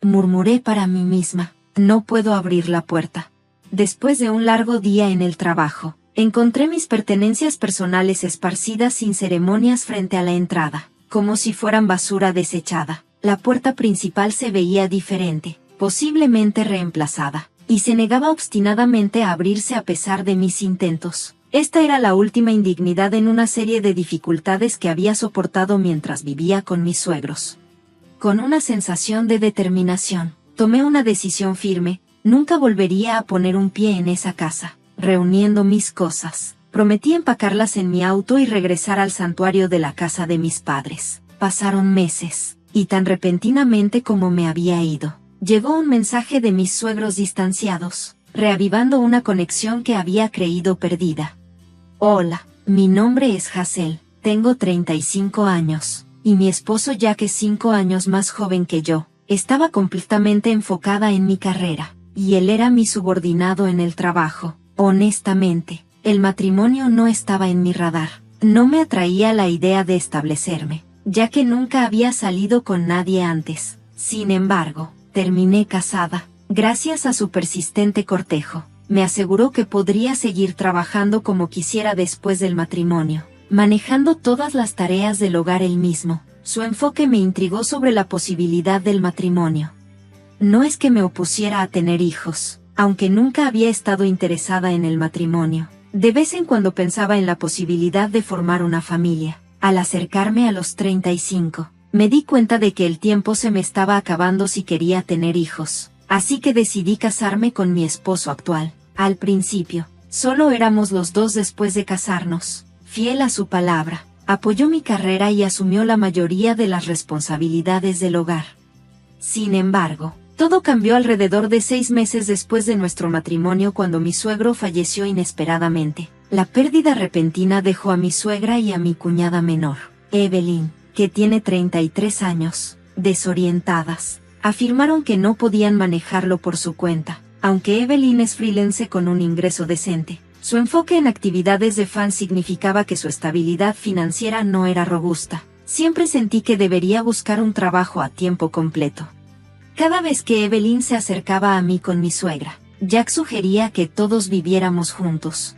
murmuré para mí misma. No puedo abrir la puerta. Después de un largo día en el trabajo, encontré mis pertenencias personales esparcidas sin ceremonias frente a la entrada, como si fueran basura desechada. La puerta principal se veía diferente, posiblemente reemplazada, y se negaba obstinadamente a abrirse a pesar de mis intentos. Esta era la última indignidad en una serie de dificultades que había soportado mientras vivía con mis suegros. Con una sensación de determinación, tomé una decisión firme: nunca volvería a poner un pie en esa casa. Reuniendo mis cosas, prometí empacarlas en mi auto y regresar al santuario de la casa de mis padres. Pasaron meses, y tan repentinamente como me había ido, llegó un mensaje de mis suegros distanciados, reavivando una conexión que había creído perdida. Hola, mi nombre es Hazel, tengo 35 años, y mi esposo Jack es 5 años más joven que yo. Estaba completamente enfocada en mi carrera, y él era mi subordinado en el trabajo. Honestamente, el matrimonio no estaba en mi radar. No me atraía la idea de establecerme, ya que nunca había salido con nadie antes. Sin embargo, terminé casada. Gracias a su persistente cortejo, me aseguró que podría seguir trabajando como quisiera después del matrimonio, manejando todas las tareas del hogar él mismo. Su enfoque me intrigó sobre la posibilidad del matrimonio. No es que me opusiera a tener hijos, aunque nunca había estado interesada en el matrimonio. De vez en cuando pensaba en la posibilidad de formar una familia. Al acercarme a los 35, me di cuenta de que el tiempo se me estaba acabando si quería tener hijos, así que decidí casarme con mi esposo actual. Al principio, solo éramos los dos. Después de casarnos, fiel a su palabra, apoyó mi carrera y asumió la mayoría de las responsabilidades del hogar. Sin embargo, todo cambió alrededor de 6 meses después de nuestro matrimonio, cuando mi suegro falleció inesperadamente. La pérdida repentina dejó a mi suegra y a mi cuñada menor, Evelyn, que tiene 33 años, desorientadas. Afirmaron que no podían manejarlo por su cuenta. Aunque Evelyn es freelance con un ingreso decente, su enfoque en actividades de fan significaba que su estabilidad financiera no era robusta. Siempre sentí que debería buscar un trabajo a tiempo completo. Cada vez que Evelyn se acercaba a mí con mi suegra, Jack sugería que todos viviéramos juntos.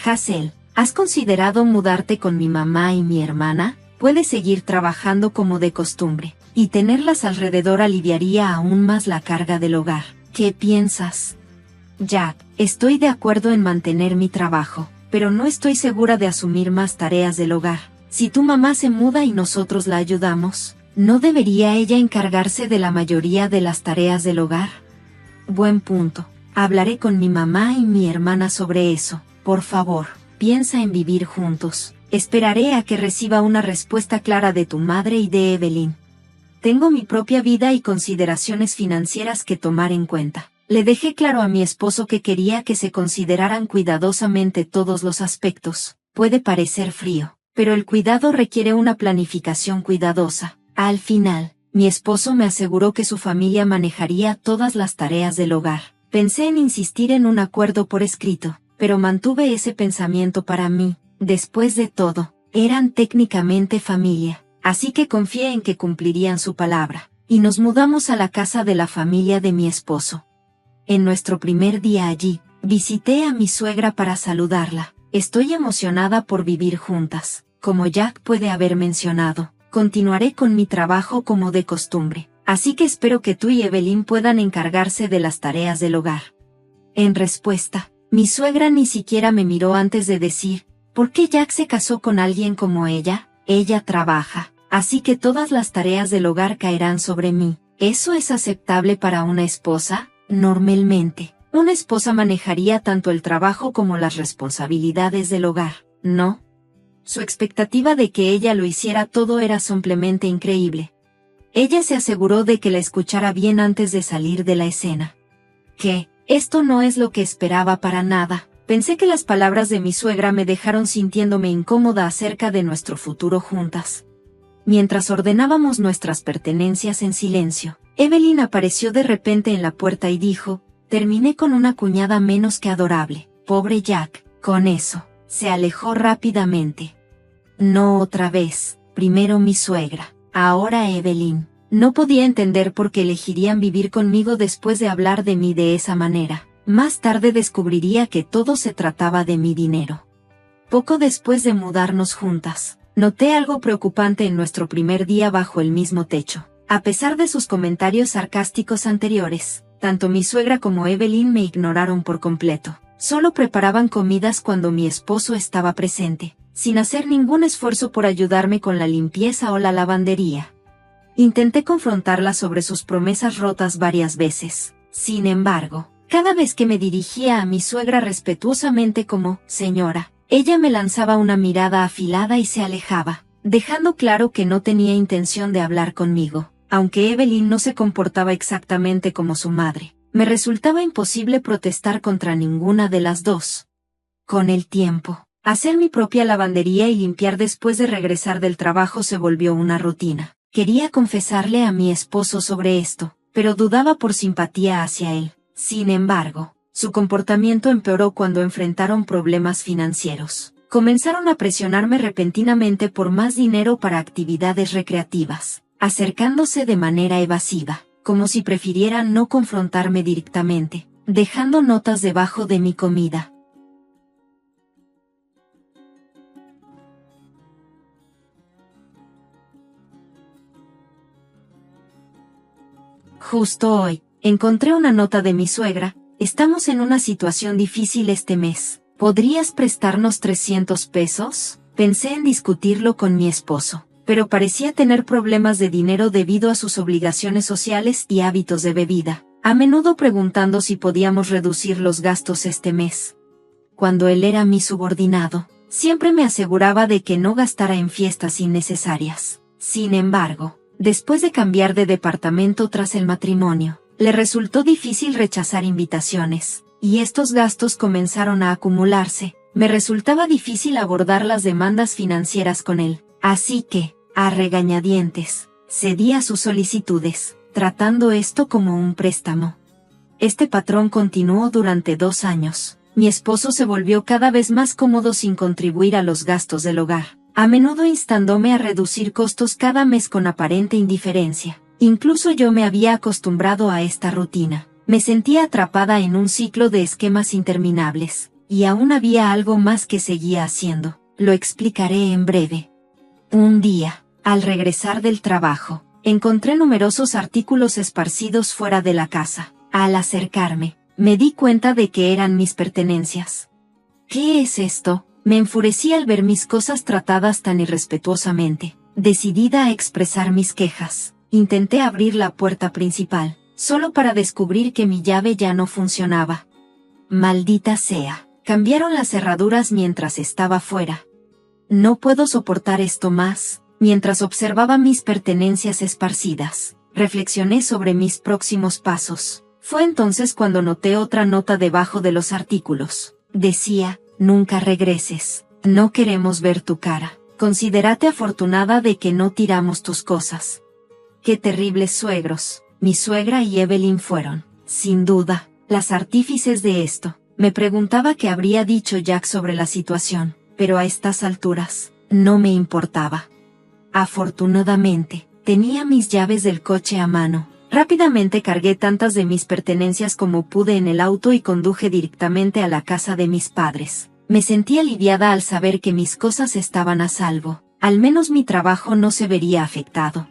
Hazel, ¿has considerado mudarte con mi mamá y mi hermana? Puedes seguir trabajando como de costumbre, y tenerlas alrededor aliviaría aún más la carga del hogar. ¿Qué piensas? Jack, estoy de acuerdo en mantener mi trabajo, pero no estoy segura de asumir más tareas del hogar. Si tu mamá se muda y nosotros la ayudamos, ¿no debería ella encargarse de la mayoría de las tareas del hogar? Buen punto. Hablaré con mi mamá y mi hermana sobre eso. Por favor, piensa en vivir juntos. Esperaré a que reciba una respuesta clara de tu madre y de Evelyn. Tengo mi propia vida y consideraciones financieras que tomar en cuenta. Le dejé claro a mi esposo que quería que se consideraran cuidadosamente todos los aspectos. Puede parecer frío, pero el cuidado requiere una planificación cuidadosa. Al final, mi esposo me aseguró que su familia manejaría todas las tareas del hogar. Pensé en insistir en un acuerdo por escrito, pero mantuve ese pensamiento para mí. Después de todo, eran técnicamente familia, así que confié en que cumplirían su palabra, y nos mudamos a la casa de la familia de mi esposo. En nuestro primer día allí, visité a mi suegra para saludarla. Estoy emocionada por vivir juntas. Como Jack puede haber mencionado, continuaré con mi trabajo como de costumbre, así que espero que tú y Evelyn puedan encargarse de las tareas del hogar. En respuesta, mi suegra ni siquiera me miró antes de decir: ¿por qué Jack se casó con alguien como ella? Ella trabaja, así que todas las tareas del hogar caerán sobre mí. ¿Eso es aceptable para una esposa? Normalmente, una esposa manejaría tanto el trabajo como las responsabilidades del hogar, ¿no? Su expectativa de que ella lo hiciera todo era simplemente increíble. Ella se aseguró de que la escuchara bien antes de salir de la escena. ¿Qué? Esto no es lo que esperaba para nada. Pensé que las palabras de mi suegra me dejaron sintiéndome incómoda acerca de nuestro futuro juntas. Mientras ordenábamos nuestras pertenencias en silencio, Evelyn apareció de repente en la puerta y dijo: terminé con una cuñada menos que adorable. Pobre Jack. Con eso, se alejó rápidamente. No otra vez. Primero mi suegra, ahora Evelyn. No podía entender por qué elegirían vivir conmigo después de hablar de mí de esa manera. Más tarde descubriría que todo se trataba de mi dinero. Poco después de mudarnos juntas, noté algo preocupante en nuestro primer día bajo el mismo techo. A pesar de sus comentarios sarcásticos anteriores, tanto mi suegra como Evelyn me ignoraron por completo. Solo preparaban comidas cuando mi esposo estaba presente, sin hacer ningún esfuerzo por ayudarme con la limpieza o la lavandería. Intenté confrontarla sobre sus promesas rotas varias veces. Sin embargo, cada vez que me dirigía a mi suegra respetuosamente como «señora», ella me lanzaba una mirada afilada y se alejaba, dejando claro que no tenía intención de hablar conmigo. Aunque Evelyn no se comportaba exactamente como su madre, me resultaba imposible protestar contra ninguna de las dos. Con el tiempo, hacer mi propia lavandería y limpiar después de regresar del trabajo se volvió una rutina. Quería confesarle a mi esposo sobre esto, pero dudaba por simpatía hacia él. Sin embargo, su comportamiento empeoró cuando enfrentaron problemas financieros. Comenzaron a presionarme repentinamente por más dinero para actividades recreativas, acercándose de manera evasiva, como si prefirieran no confrontarme directamente, dejando notas debajo de mi comida. Justo hoy, encontré una nota de mi suegra: estamos en una situación difícil este mes. ¿Podrías prestarnos 300 pesos? Pensé en discutirlo con mi esposo, pero parecía tener problemas de dinero debido a sus obligaciones sociales y hábitos de bebida, a menudo preguntando si podíamos reducir los gastos este mes. Cuando él era mi subordinado, siempre me aseguraba de que no gastara en fiestas innecesarias. Sin embargo, después de cambiar de departamento tras el matrimonio, le resultó difícil rechazar invitaciones, y estos gastos comenzaron a acumularse. Me resultaba difícil abordar las demandas financieras con él, así que, a regañadientes, cedí a sus solicitudes, tratando esto como un préstamo. Este patrón continuó durante 2 años. Mi esposo se volvió cada vez más cómodo sin contribuir a los gastos del hogar, a menudo instándome a reducir costos cada mes con aparente indiferencia. Incluso yo me había acostumbrado a esta rutina. Me sentía atrapada en un ciclo de esquemas interminables, y aún había algo más que seguía haciendo. Lo explicaré en breve. Un día, al regresar del trabajo, encontré numerosos artículos esparcidos fuera de la casa. Al acercarme, me di cuenta de que eran mis pertenencias. ¿Qué es esto? Me enfurecí al ver mis cosas tratadas tan irrespetuosamente. Decidida a expresar mis quejas, intenté abrir la puerta principal, solo para descubrir que mi llave ya no funcionaba. Maldita sea, cambiaron las cerraduras mientras estaba fuera. No puedo soportar esto más. Mientras observaba mis pertenencias esparcidas, reflexioné sobre mis próximos pasos. Fue entonces cuando noté otra nota debajo de los artículos. Decía: nunca regreses, no queremos ver tu cara. Considérate afortunada de que no tiramos tus cosas. Qué terribles suegros. Mi suegra y Evelyn fueron, sin duda, las artífices de esto. Me preguntaba qué habría dicho Jack sobre la situación, pero a estas alturas, no me importaba. Afortunadamente, tenía mis llaves del coche a mano. Rápidamente cargué tantas de mis pertenencias como pude en el auto y conduje directamente a la casa de mis padres. Me sentí aliviada al saber que mis cosas estaban a salvo. Al menos mi trabajo no se vería afectado.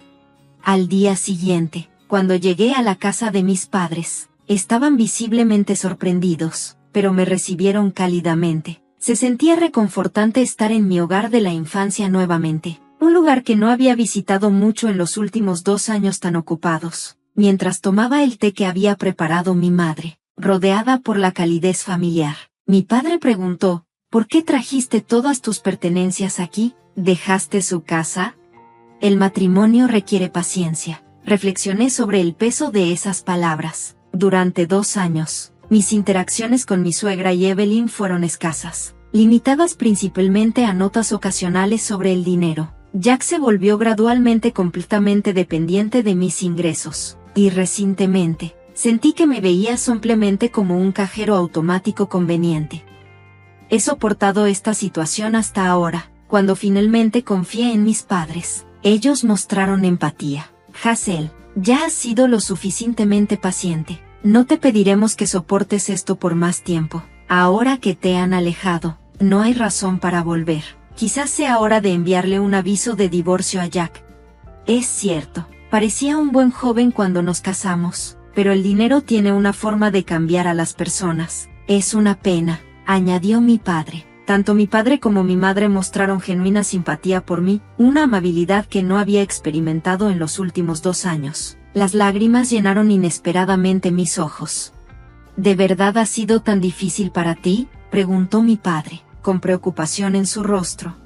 Al día siguiente, cuando llegué a la casa de mis padres, estaban visiblemente sorprendidos, pero me recibieron cálidamente. Se sentía reconfortante estar en mi hogar de la infancia nuevamente, un lugar que no había visitado mucho en los últimos 2 años tan ocupados. Mientras tomaba el té que había preparado mi madre, rodeada por la calidez familiar, mi padre preguntó: ¿por qué trajiste todas tus pertenencias aquí? ¿Dejaste su casa? El matrimonio requiere paciencia. Reflexioné sobre el peso de esas palabras. Durante 2 años, mis interacciones con mi suegra y Evelyn fueron escasas, limitadas principalmente a notas ocasionales sobre el dinero. Jack se volvió gradualmente completamente dependiente de mis ingresos, y recientemente, sentí que me veía simplemente como un cajero automático conveniente. He soportado esta situación hasta ahora. Cuando finalmente confié en mis padres, ellos mostraron empatía. Hazel, ya has sido lo suficientemente paciente. No te pediremos que soportes esto por más tiempo. Ahora que te han alejado, no hay razón para volver. Quizás sea hora de enviarle un aviso de divorcio a Jack. Es cierto, parecía un buen joven cuando nos casamos, pero el dinero tiene una forma de cambiar a las personas. Es una pena, añadió mi padre. Tanto mi padre como mi madre mostraron genuina simpatía por mí, una amabilidad que no había experimentado en los últimos 2 años. Las lágrimas llenaron inesperadamente mis ojos. ¿De verdad ha sido tan difícil para ti?, preguntó mi padre, con preocupación en su rostro.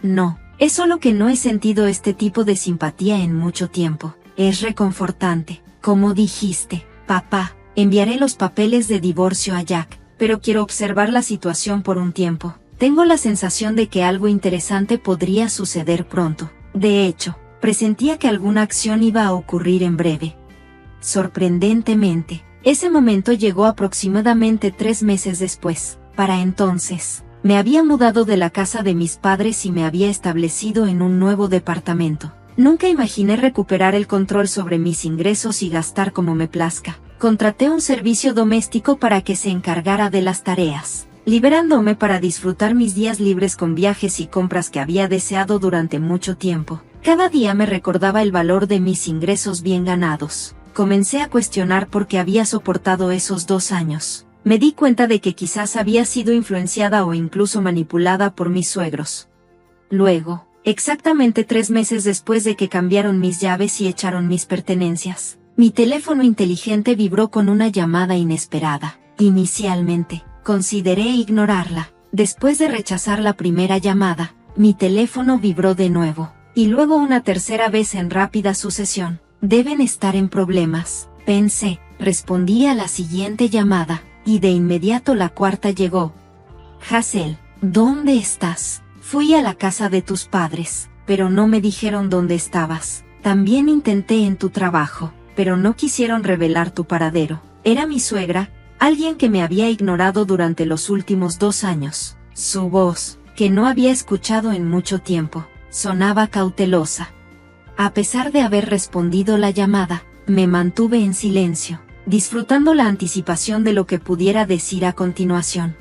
No, es solo que no he sentido este tipo de simpatía en mucho tiempo. Es reconfortante. Como dijiste, papá, enviaré los papeles de divorcio a Jack, pero quiero observar la situación por un tiempo. Tengo la sensación de que algo interesante podría suceder pronto. De hecho, presentía que alguna acción iba a ocurrir en breve. Sorprendentemente, ese momento llegó aproximadamente 3 meses después. Para entonces, me había mudado de la casa de mis padres y me había establecido en un nuevo departamento. Nunca imaginé recuperar el control sobre mis ingresos y gastar como me plazca. Contraté un servicio doméstico para que se encargara de las tareas, liberándome para disfrutar mis días libres con viajes y compras que había deseado durante mucho tiempo. Cada día me recordaba el valor de mis ingresos bien ganados. Comencé a cuestionar por qué había soportado esos 2 años. Me di cuenta de que quizás había sido influenciada o incluso manipulada por mis suegros. Luego, exactamente 3 meses después de que cambiaron mis llaves y echaron mis pertenencias, mi teléfono inteligente vibró con una llamada inesperada. Inicialmente, consideré ignorarla. Después de rechazar la primera llamada, mi teléfono vibró de nuevo, y luego una tercera vez en rápida sucesión. Deben estar en problemas, pensé. Respondí a la siguiente llamada, y de inmediato la cuarta llegó. Hazel, ¿dónde estás? Fui a la casa de tus padres, pero no me dijeron dónde estabas. También intenté en tu trabajo, pero no quisieron revelar tu paradero. Era mi suegra, alguien que me había ignorado durante los últimos 2 años. Su voz, que no había escuchado en mucho tiempo, sonaba cautelosa. A pesar de haber respondido la llamada, me mantuve en silencio, disfrutando la anticipación de lo que pudiera decir a continuación.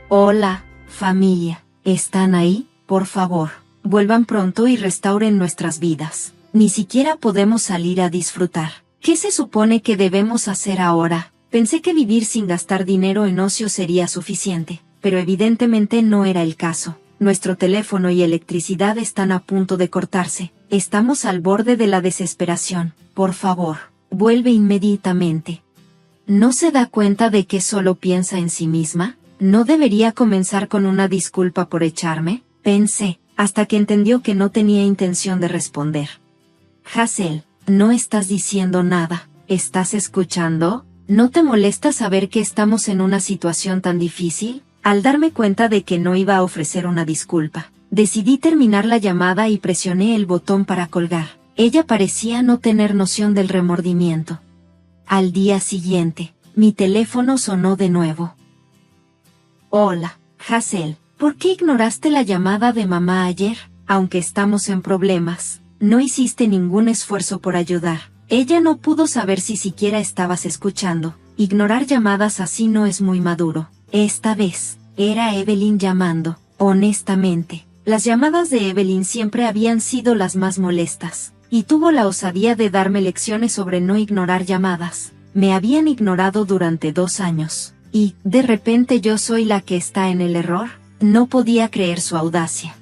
Hola, familia, ¿están ahí? Por favor, vuelvan pronto y restauren nuestras vidas. Ni siquiera podemos salir a disfrutar. ¿Qué se supone que debemos hacer ahora? Pensé que vivir sin gastar dinero en ocio sería suficiente, pero evidentemente no era el caso. Nuestro teléfono y electricidad están a punto de cortarse. Estamos al borde de la desesperación. Por favor, vuelve inmediatamente. ¿No se da cuenta de que solo piensa en sí misma? ¿No debería comenzar con una disculpa por echarme? Pensé, hasta que entendió que no tenía intención de responder. Hazel, no estás diciendo nada. ¿Estás escuchando? ¿No te molesta saber que estamos en una situación tan difícil? Al darme cuenta de que no iba a ofrecer una disculpa, decidí terminar la llamada y presioné el botón para colgar. Ella parecía no tener noción del remordimiento. Al día siguiente, mi teléfono sonó de nuevo. Hola, Hazel, ¿por qué ignoraste la llamada de mamá ayer? Aunque estamos en problemas, no hiciste ningún esfuerzo por ayudar. Ella no pudo saber si siquiera estabas escuchando. Ignorar llamadas así no es muy maduro. Esta vez, era Evelyn llamando. Honestamente, las llamadas de Evelyn siempre habían sido las más molestas, y tuvo la osadía de darme lecciones sobre no ignorar llamadas. Me habían ignorado durante 2 años, y, de repente yo soy la que está en el error. No podía creer su audacia.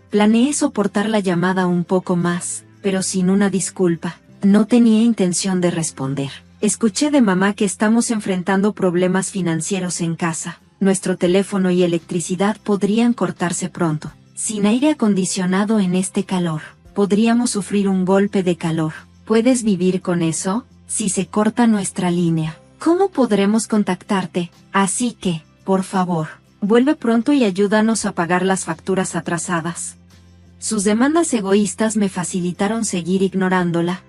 Planeé soportar la llamada un poco más, pero sin una disculpa. No tenía intención de responder. Escuché de mamá que estamos enfrentando problemas financieros en casa. Nuestro teléfono y electricidad podrían cortarse pronto. Sin aire acondicionado en este calor, podríamos sufrir un golpe de calor. ¿Puedes vivir con eso? Si se corta nuestra línea, ¿cómo podremos contactarte? Así que, por favor, vuelve pronto y ayúdanos a pagar las facturas atrasadas. Sus demandas egoístas me facilitaron seguir ignorándola.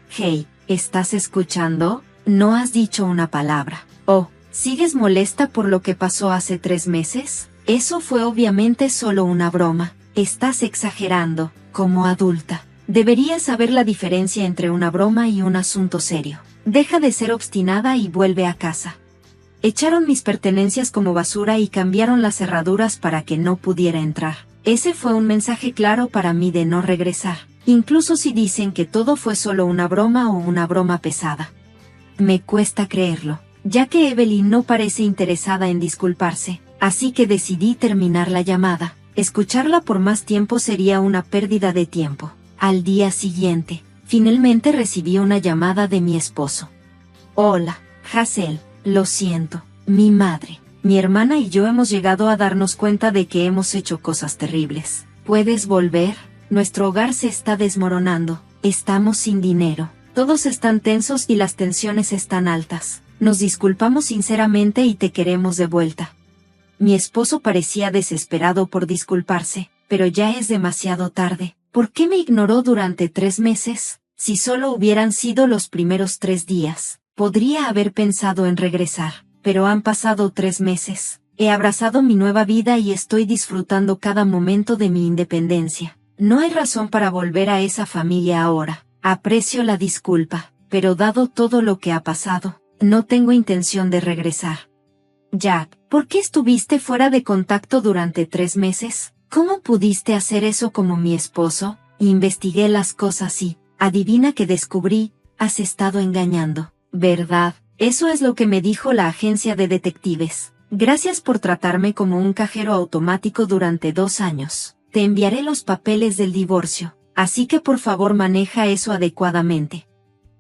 Hey, ¿estás escuchando? No has dicho una palabra. Oh, ¿sigues molesta por lo que pasó hace 3 meses? Eso fue obviamente solo una broma. Estás exagerando, como adulta. Deberías saber la diferencia entre una broma y un asunto serio. Deja de ser obstinada y vuelve a casa. Echaron mis pertenencias como basura y cambiaron las cerraduras para que no pudiera entrar. Ese fue un mensaje claro para mí de no regresar, incluso si dicen que todo fue solo una broma o una broma pesada. Me cuesta creerlo, ya que Evelyn no parece interesada en disculparse, así que decidí terminar la llamada. Escucharla por más tiempo sería una pérdida de tiempo. Al día siguiente, finalmente recibí una llamada de mi esposo. Hola, Hazel, lo siento, mi madre, mi hermana y yo hemos llegado a darnos cuenta de que hemos hecho cosas terribles. ¿Puedes volver? Nuestro hogar se está desmoronando, estamos sin dinero, todos están tensos y las tensiones están altas. Nos disculpamos sinceramente y te queremos de vuelta. Mi esposo parecía desesperado por disculparse, pero ya es demasiado tarde. ¿Por qué me ignoró durante 3 meses? Si solo hubieran sido los primeros 3 días, podría haber pensado en regresar, pero han pasado 3 meses. He abrazado mi nueva vida y estoy disfrutando cada momento de mi independencia. No hay razón para volver a esa familia ahora. Aprecio la disculpa, pero dado todo lo que ha pasado, no tengo intención de regresar. Jack, ¿por qué estuviste fuera de contacto durante 3 meses? ¿Cómo pudiste hacer eso como mi esposo? Investigué las cosas y, adivina qué descubrí, has estado engañando. ¿Verdad? Eso es lo que me dijo la agencia de detectives. Gracias por tratarme como un cajero automático durante 2 años. Te enviaré los papeles del divorcio, así que por favor maneja eso adecuadamente.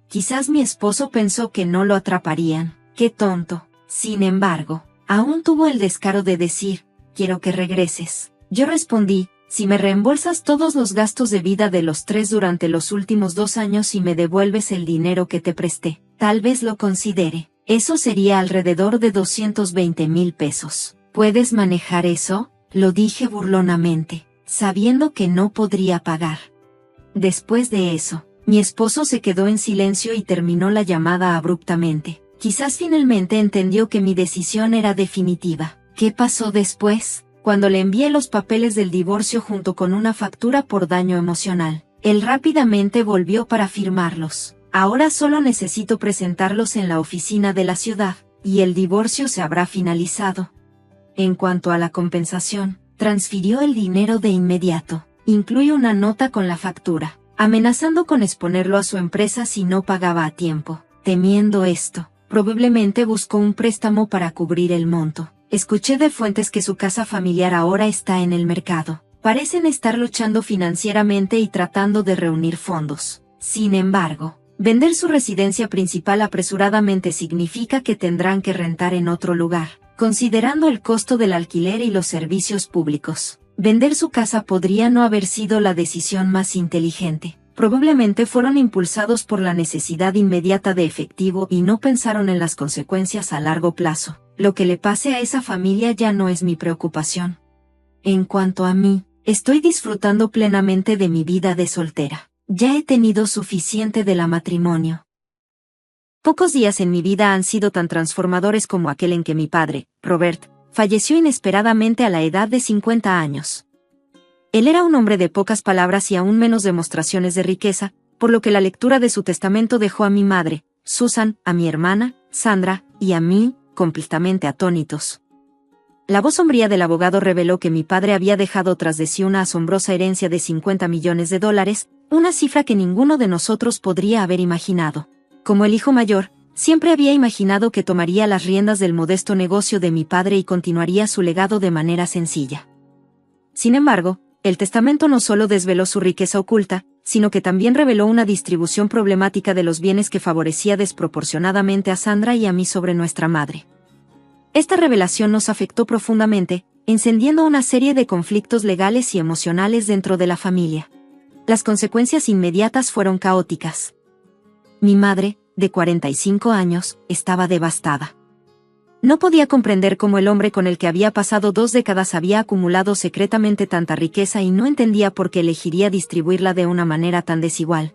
Quizás mi esposo pensó que no lo atraparían. ¡Qué tonto! Sin embargo, aún tuvo el descaro de decir, quiero que regreses. Yo respondí, si me reembolsas todos los gastos de vida de los 3 durante los últimos 2 años y me devuelves el dinero que te presté, tal vez lo considere. Eso sería alrededor de 220,000 pesos. ¿Puedes manejar eso? Lo dije burlonamente, sabiendo que no podría pagar. Después de eso, mi esposo se quedó en silencio y terminó la llamada abruptamente. Quizás finalmente entendió que mi decisión era definitiva. ¿Qué pasó después? Cuando le envié los papeles del divorcio junto con una factura por daño emocional, él rápidamente volvió para firmarlos. Ahora solo necesito presentarlos en la oficina de la ciudad, y el divorcio se habrá finalizado. En cuanto a la compensación, transfirió el dinero de inmediato. Incluye una nota con la factura, amenazando con exponerlo a su empresa si no pagaba a tiempo. Temiendo esto, probablemente buscó un préstamo para cubrir el monto. Escuché de fuentes que su casa familiar ahora está en el mercado. Parecen estar luchando financieramente y tratando de reunir fondos. Sin embargo, vender su residencia principal apresuradamente significa que tendrán que rentar en otro lugar, considerando el costo del alquiler y los servicios públicos. Vender su casa podría no haber sido la decisión más inteligente. Probablemente fueron impulsados por la necesidad inmediata de efectivo y no pensaron en las consecuencias a largo plazo. Lo que le pase a esa familia ya no es mi preocupación. En cuanto a mí, estoy disfrutando plenamente de mi vida de soltera. Ya he tenido suficiente de la matrimonio. Pocos días en mi vida han sido tan transformadores como aquel en que mi padre, Robert, falleció inesperadamente a la edad de 50 años. Él era un hombre de pocas palabras y aún menos demostraciones de riqueza, por lo que la lectura de su testamento dejó a mi madre, Susan, a mi hermana, Sandra, y a mí, completamente atónitos. La voz sombría del abogado reveló que mi padre había dejado tras de sí una asombrosa herencia de $50 millones, una cifra que ninguno de nosotros podría haber imaginado. Como el hijo mayor, siempre había imaginado que tomaría las riendas del modesto negocio de mi padre y continuaría su legado de manera sencilla. Sin embargo, el testamento no solo desveló su riqueza oculta, sino que también reveló una distribución problemática de los bienes que favorecía desproporcionadamente a Sandra y a mí sobre nuestra madre. Esta revelación nos afectó profundamente, encendiendo una serie de conflictos legales y emocionales dentro de la familia. Las consecuencias inmediatas fueron caóticas. Mi madre, de 45 años, estaba devastada. No podía comprender cómo el hombre con el que había pasado 2 décadas había acumulado secretamente tanta riqueza y no entendía por qué elegiría distribuirla de una manera tan desigual.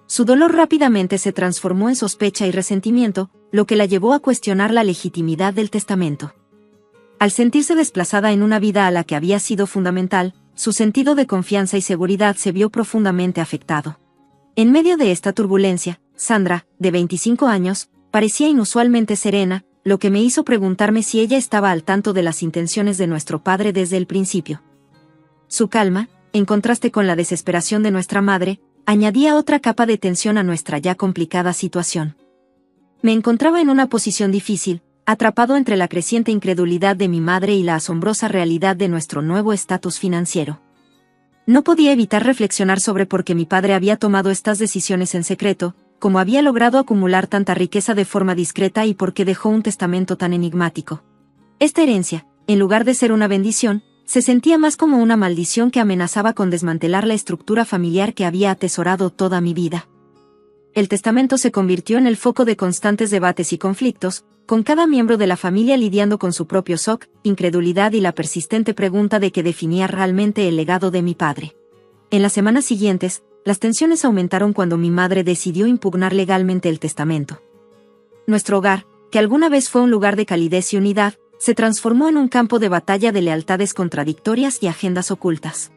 Su dolor rápidamente se transformó en sospecha y resentimiento, lo que la llevó a cuestionar la legitimidad del testamento. Al sentirse desplazada en una vida a la que había sido fundamental, su sentido de confianza y seguridad se vio profundamente afectado. En medio de esta turbulencia, Sandra, de 25 años, parecía inusualmente serena, lo que me hizo preguntarme si ella estaba al tanto de las intenciones de nuestro padre desde el principio. Su calma, en contraste con la desesperación de nuestra madre, añadía otra capa de tensión a nuestra ya complicada situación. Me encontraba en una posición difícil, atrapado entre la creciente incredulidad de mi madre y la asombrosa realidad de nuestro nuevo estatus financiero. No podía evitar reflexionar sobre por qué mi padre había tomado estas decisiones en secreto, cómo había logrado acumular tanta riqueza de forma discreta y por qué dejó un testamento tan enigmático. Esta herencia, en lugar de ser una bendición, se sentía más como una maldición que amenazaba con desmantelar la estructura familiar que había atesorado toda mi vida. El testamento se convirtió en el foco de constantes debates y conflictos, con cada miembro de la familia lidiando con su propio shock, incredulidad y la persistente pregunta de qué definía realmente el legado de mi padre. En las semanas siguientes, las tensiones aumentaron cuando mi madre decidió impugnar legalmente el testamento. Nuestro hogar, que alguna vez fue un lugar de calidez y unidad, se transformó en un campo de batalla de lealtades contradictorias y agendas ocultas.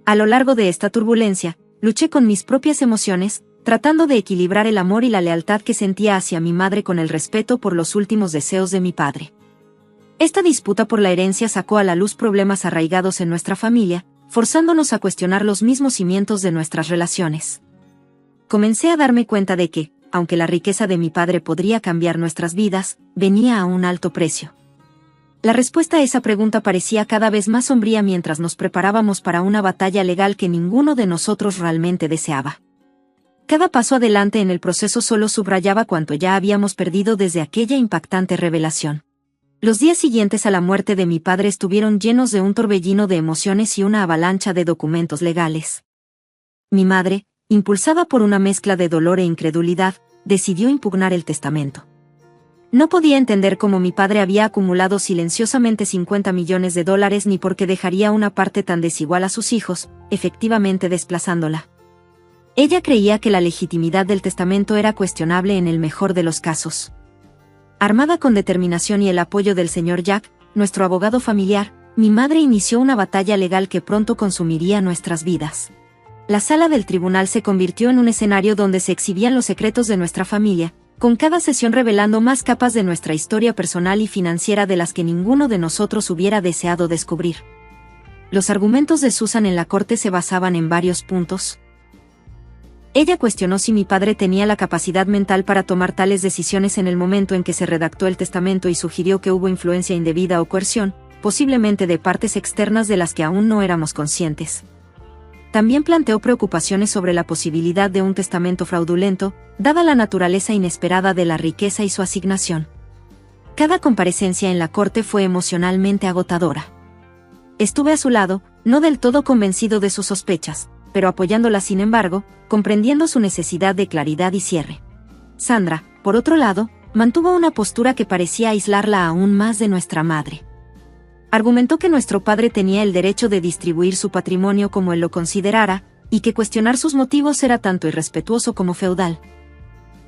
A lo largo de esta turbulencia, luché con mis propias emociones, tratando de equilibrar el amor y la lealtad que sentía hacia mi madre con el respeto por los últimos deseos de mi padre. Esta disputa por la herencia sacó a la luz problemas arraigados en nuestra familia, forzándonos a cuestionar los mismos cimientos de nuestras relaciones. Comencé a darme cuenta de que, aunque la riqueza de mi padre podría cambiar nuestras vidas, venía a un alto precio. La respuesta a esa pregunta parecía cada vez más sombría mientras nos preparábamos para una batalla legal que ninguno de nosotros realmente deseaba. Cada paso adelante en el proceso solo subrayaba cuánto ya habíamos perdido desde aquella impactante revelación. Los días siguientes a la muerte de mi padre estuvieron llenos de un torbellino de emociones y una avalancha de documentos legales. Mi madre, impulsada por una mezcla de dolor e incredulidad, decidió impugnar el testamento. No podía entender cómo mi padre había acumulado silenciosamente $50 millones ni por qué dejaría una parte tan desigual a sus hijos, efectivamente desplazándola. Ella creía que la legitimidad del testamento era cuestionable en el mejor de los casos. Armada con determinación y el apoyo del señor Jack, nuestro abogado familiar, mi madre inició una batalla legal que pronto consumiría nuestras vidas. La sala del tribunal se convirtió en un escenario donde se exhibían los secretos de nuestra familia, con cada sesión revelando más capas de nuestra historia personal y financiera de las que ninguno de nosotros hubiera deseado descubrir. Los argumentos de Susan en la corte se basaban en varios puntos. Ella cuestionó si mi padre tenía la capacidad mental para tomar tales decisiones en el momento en que se redactó el testamento y sugirió que hubo influencia indebida o coerción, posiblemente de partes externas de las que aún no éramos conscientes. También planteó preocupaciones sobre la posibilidad de un testamento fraudulento, dada la naturaleza inesperada de la riqueza y su asignación. Cada comparecencia en la corte fue emocionalmente agotadora. Estuve a su lado, no del todo convencido de sus sospechas, pero apoyándola sin embargo, comprendiendo su necesidad de claridad y cierre. Sandra, por otro lado, mantuvo una postura que parecía aislarla aún más de nuestra madre. Argumentó que nuestro padre tenía el derecho de distribuir su patrimonio como él lo considerara, y que cuestionar sus motivos era tanto irrespetuoso como feudal.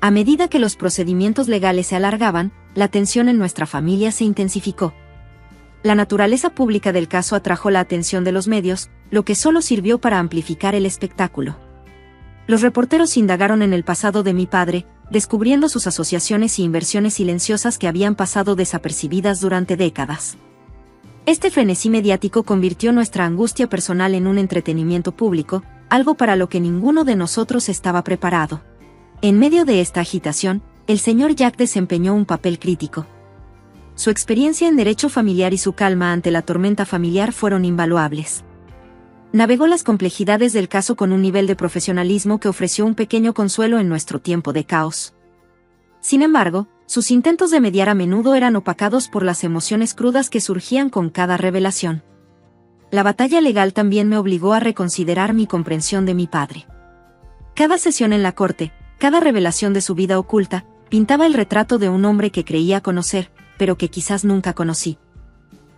A medida que los procedimientos legales se alargaban, la tensión en nuestra familia se intensificó. La naturaleza pública del caso atrajo la atención de los medios, lo que solo sirvió para amplificar el espectáculo. Los reporteros indagaron en el pasado de mi padre, descubriendo sus asociaciones y inversiones silenciosas que habían pasado desapercibidas durante décadas. Este frenesí mediático convirtió nuestra angustia personal en un entretenimiento público, algo para lo que ninguno de nosotros estaba preparado. En medio de esta agitación, el señor Jack desempeñó un papel crítico. Su experiencia en derecho familiar y su calma ante la tormenta familiar fueron invaluables. Navegó las complejidades del caso con un nivel de profesionalismo que ofreció un pequeño consuelo en nuestro tiempo de caos. Sin embargo, sus intentos de mediar a menudo eran opacados por las emociones crudas que surgían con cada revelación. La batalla legal también me obligó a reconsiderar mi comprensión de mi padre. Cada sesión en la corte, cada revelación de su vida oculta, pintaba el retrato de un hombre que creía conocer, pero que quizás nunca conocí.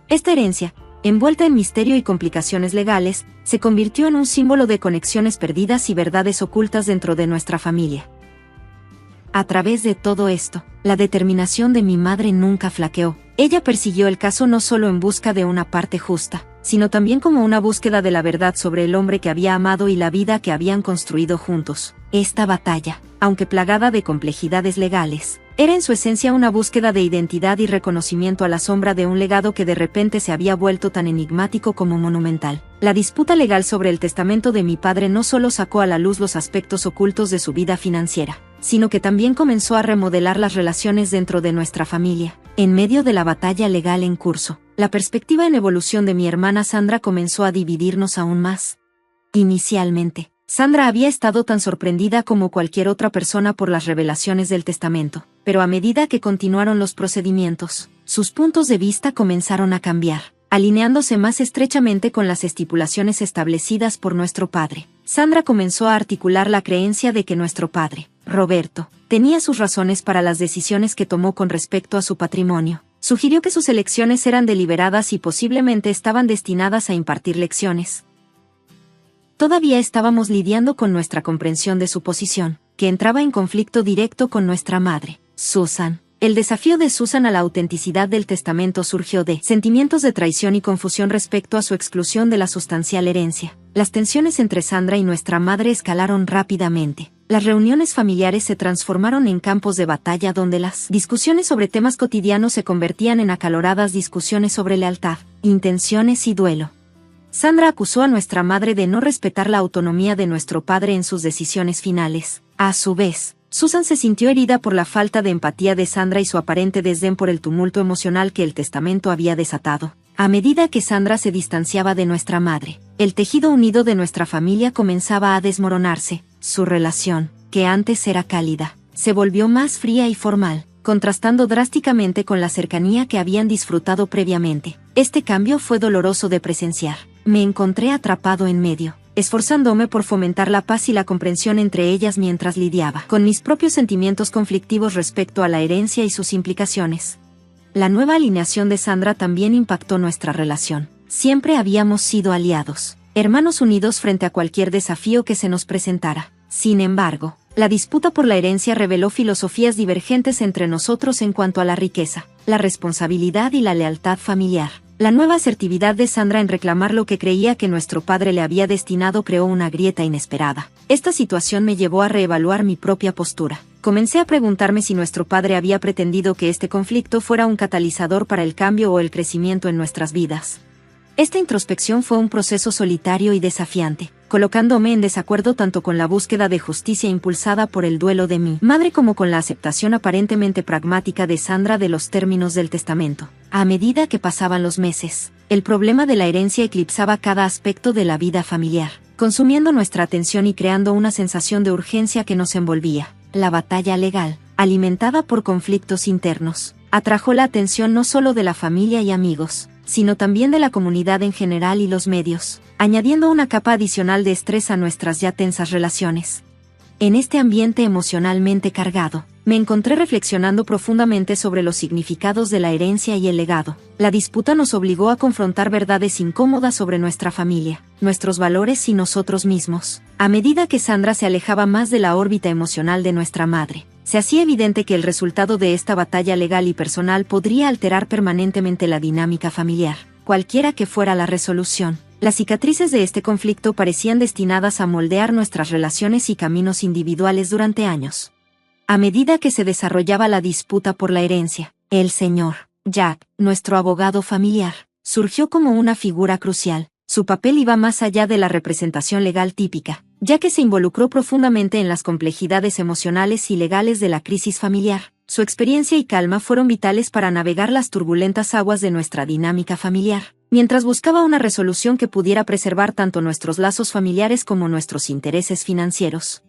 Esta herencia, envuelta en misterio y complicaciones legales, se convirtió en un símbolo de conexiones perdidas y verdades ocultas dentro de nuestra familia. A través de todo esto, la determinación de mi madre nunca flaqueó. Ella persiguió el caso no solo en busca de una parte justa, sino también como una búsqueda de la verdad sobre el hombre que había amado y la vida que habían construido juntos. Esta batalla, aunque plagada de complejidades legales, era en su esencia una búsqueda de identidad y reconocimiento a la sombra de un legado que de repente se había vuelto tan enigmático como monumental. La disputa legal sobre el testamento de mi padre no solo sacó a la luz los aspectos ocultos de su vida financiera, sino que también comenzó a remodelar las relaciones dentro de nuestra familia. En medio de la batalla legal en curso, la perspectiva en evolución de mi hermana Sandra comenzó a dividirnos aún más. Inicialmente, Sandra había estado tan sorprendida como cualquier otra persona por las revelaciones del testamento, pero a medida que continuaron los procedimientos, sus puntos de vista comenzaron a cambiar, alineándose más estrechamente con las estipulaciones establecidas por nuestro padre. Sandra comenzó a articular la creencia de que nuestro padre, Roberto, tenía sus razones para las decisiones que tomó con respecto a su patrimonio. Sugirió que sus elecciones eran deliberadas y posiblemente estaban destinadas a impartir lecciones. Todavía estábamos lidiando con nuestra comprensión de su posición, que entraba en conflicto directo con nuestra madre, Susan. El desafío de Susan a la autenticidad del testamento surgió de sentimientos de traición y confusión respecto a su exclusión de la sustancial herencia. Las tensiones entre Sandra y nuestra madre escalaron rápidamente. Las reuniones familiares se transformaron en campos de batalla donde las discusiones sobre temas cotidianos se convertían en acaloradas discusiones sobre lealtad, intenciones y duelo. Sandra acusó a nuestra madre de no respetar la autonomía de nuestro padre en sus decisiones finales. A su vez, Susan se sintió herida por la falta de empatía de Sandra y su aparente desdén por el tumulto emocional que el testamento había desatado. A medida que Sandra se distanciaba de nuestra madre, el tejido unido de nuestra familia comenzaba a desmoronarse. Su relación, que antes era cálida, se volvió más fría y formal, contrastando drásticamente con la cercanía que habían disfrutado previamente. Este cambio fue doloroso de presenciar. Me encontré atrapado en medio, esforzándome por fomentar la paz y la comprensión entre ellas mientras lidiaba con mis propios sentimientos conflictivos respecto a la herencia y sus implicaciones. La nueva alineación de Sandra también impactó nuestra relación. Siempre habíamos sido aliados, hermanos unidos frente a cualquier desafío que se nos presentara. Sin embargo, la disputa por la herencia reveló filosofías divergentes entre nosotros en cuanto a la riqueza, la responsabilidad y la lealtad familiar. La nueva asertividad de Sandra en reclamar lo que creía que nuestro padre le había destinado creó una grieta inesperada. Esta situación me llevó a reevaluar mi propia postura. Comencé a preguntarme si nuestro padre había pretendido que este conflicto fuera un catalizador para el cambio o el crecimiento en nuestras vidas. Esta introspección fue un proceso solitario y desafiante, colocándome en desacuerdo tanto con la búsqueda de justicia impulsada por el duelo de mi madre como con la aceptación aparentemente pragmática de Sandra de los términos del testamento. A medida que pasaban los meses, el problema de la herencia eclipsaba cada aspecto de la vida familiar, consumiendo nuestra atención y creando una sensación de urgencia que nos envolvía. La batalla legal, alimentada por conflictos internos, atrajo la atención no solo de la familia y amigos, sino también de la comunidad en general y los medios, añadiendo una capa adicional de estrés a nuestras ya tensas relaciones. En este ambiente emocionalmente cargado, me encontré reflexionando profundamente sobre los significados de la herencia y el legado. La disputa nos obligó a confrontar verdades incómodas sobre nuestra familia, nuestros valores y nosotros mismos. A medida que Sandra se alejaba más de la órbita emocional de nuestra madre, se hacía evidente que el resultado de esta batalla legal y personal podría alterar permanentemente la dinámica familiar, cualquiera que fuera la resolución. Las cicatrices de este conflicto parecían destinadas a moldear nuestras relaciones y caminos individuales durante años. A medida que se desarrollaba la disputa por la herencia, el señor Jack, nuestro abogado familiar, surgió como una figura crucial. Su papel iba más allá de la representación legal típica, ya que se involucró profundamente en las complejidades emocionales y legales de la crisis familiar. Su experiencia y calma fueron vitales para navegar las turbulentas aguas de nuestra dinámica familiar, mientras buscaba una resolución que pudiera preservar tanto nuestros lazos familiares como nuestros intereses financieros.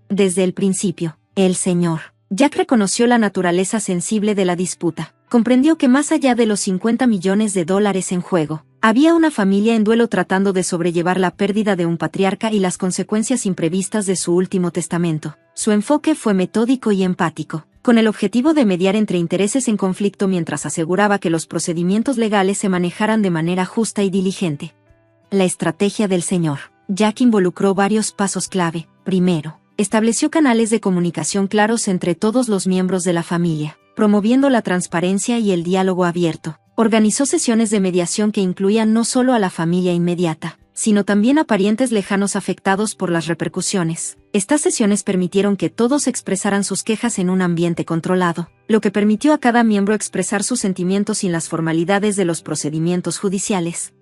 Desde el principio, el señor Jack reconoció la naturaleza sensible de la disputa. Comprendió que más allá de los $50 millones en juego, había una familia en duelo tratando de sobrellevar la pérdida de un patriarca y las consecuencias imprevistas de su último testamento. Su enfoque fue metódico y empático, con el objetivo de mediar entre intereses en conflicto mientras aseguraba que los procedimientos legales se manejaran de manera justa y diligente. La estrategia del señor Jack involucró varios pasos clave. Primero, estableció canales de comunicación claros entre todos los miembros de la familia, promoviendo la transparencia y el diálogo abierto. Organizó sesiones de mediación que incluían no solo a la familia inmediata, sino también a parientes lejanos afectados por las repercusiones. Estas sesiones permitieron que todos expresaran sus quejas en un ambiente controlado, lo que permitió a cada miembro expresar sus sentimientos sin las formalidades de los procedimientos judiciales.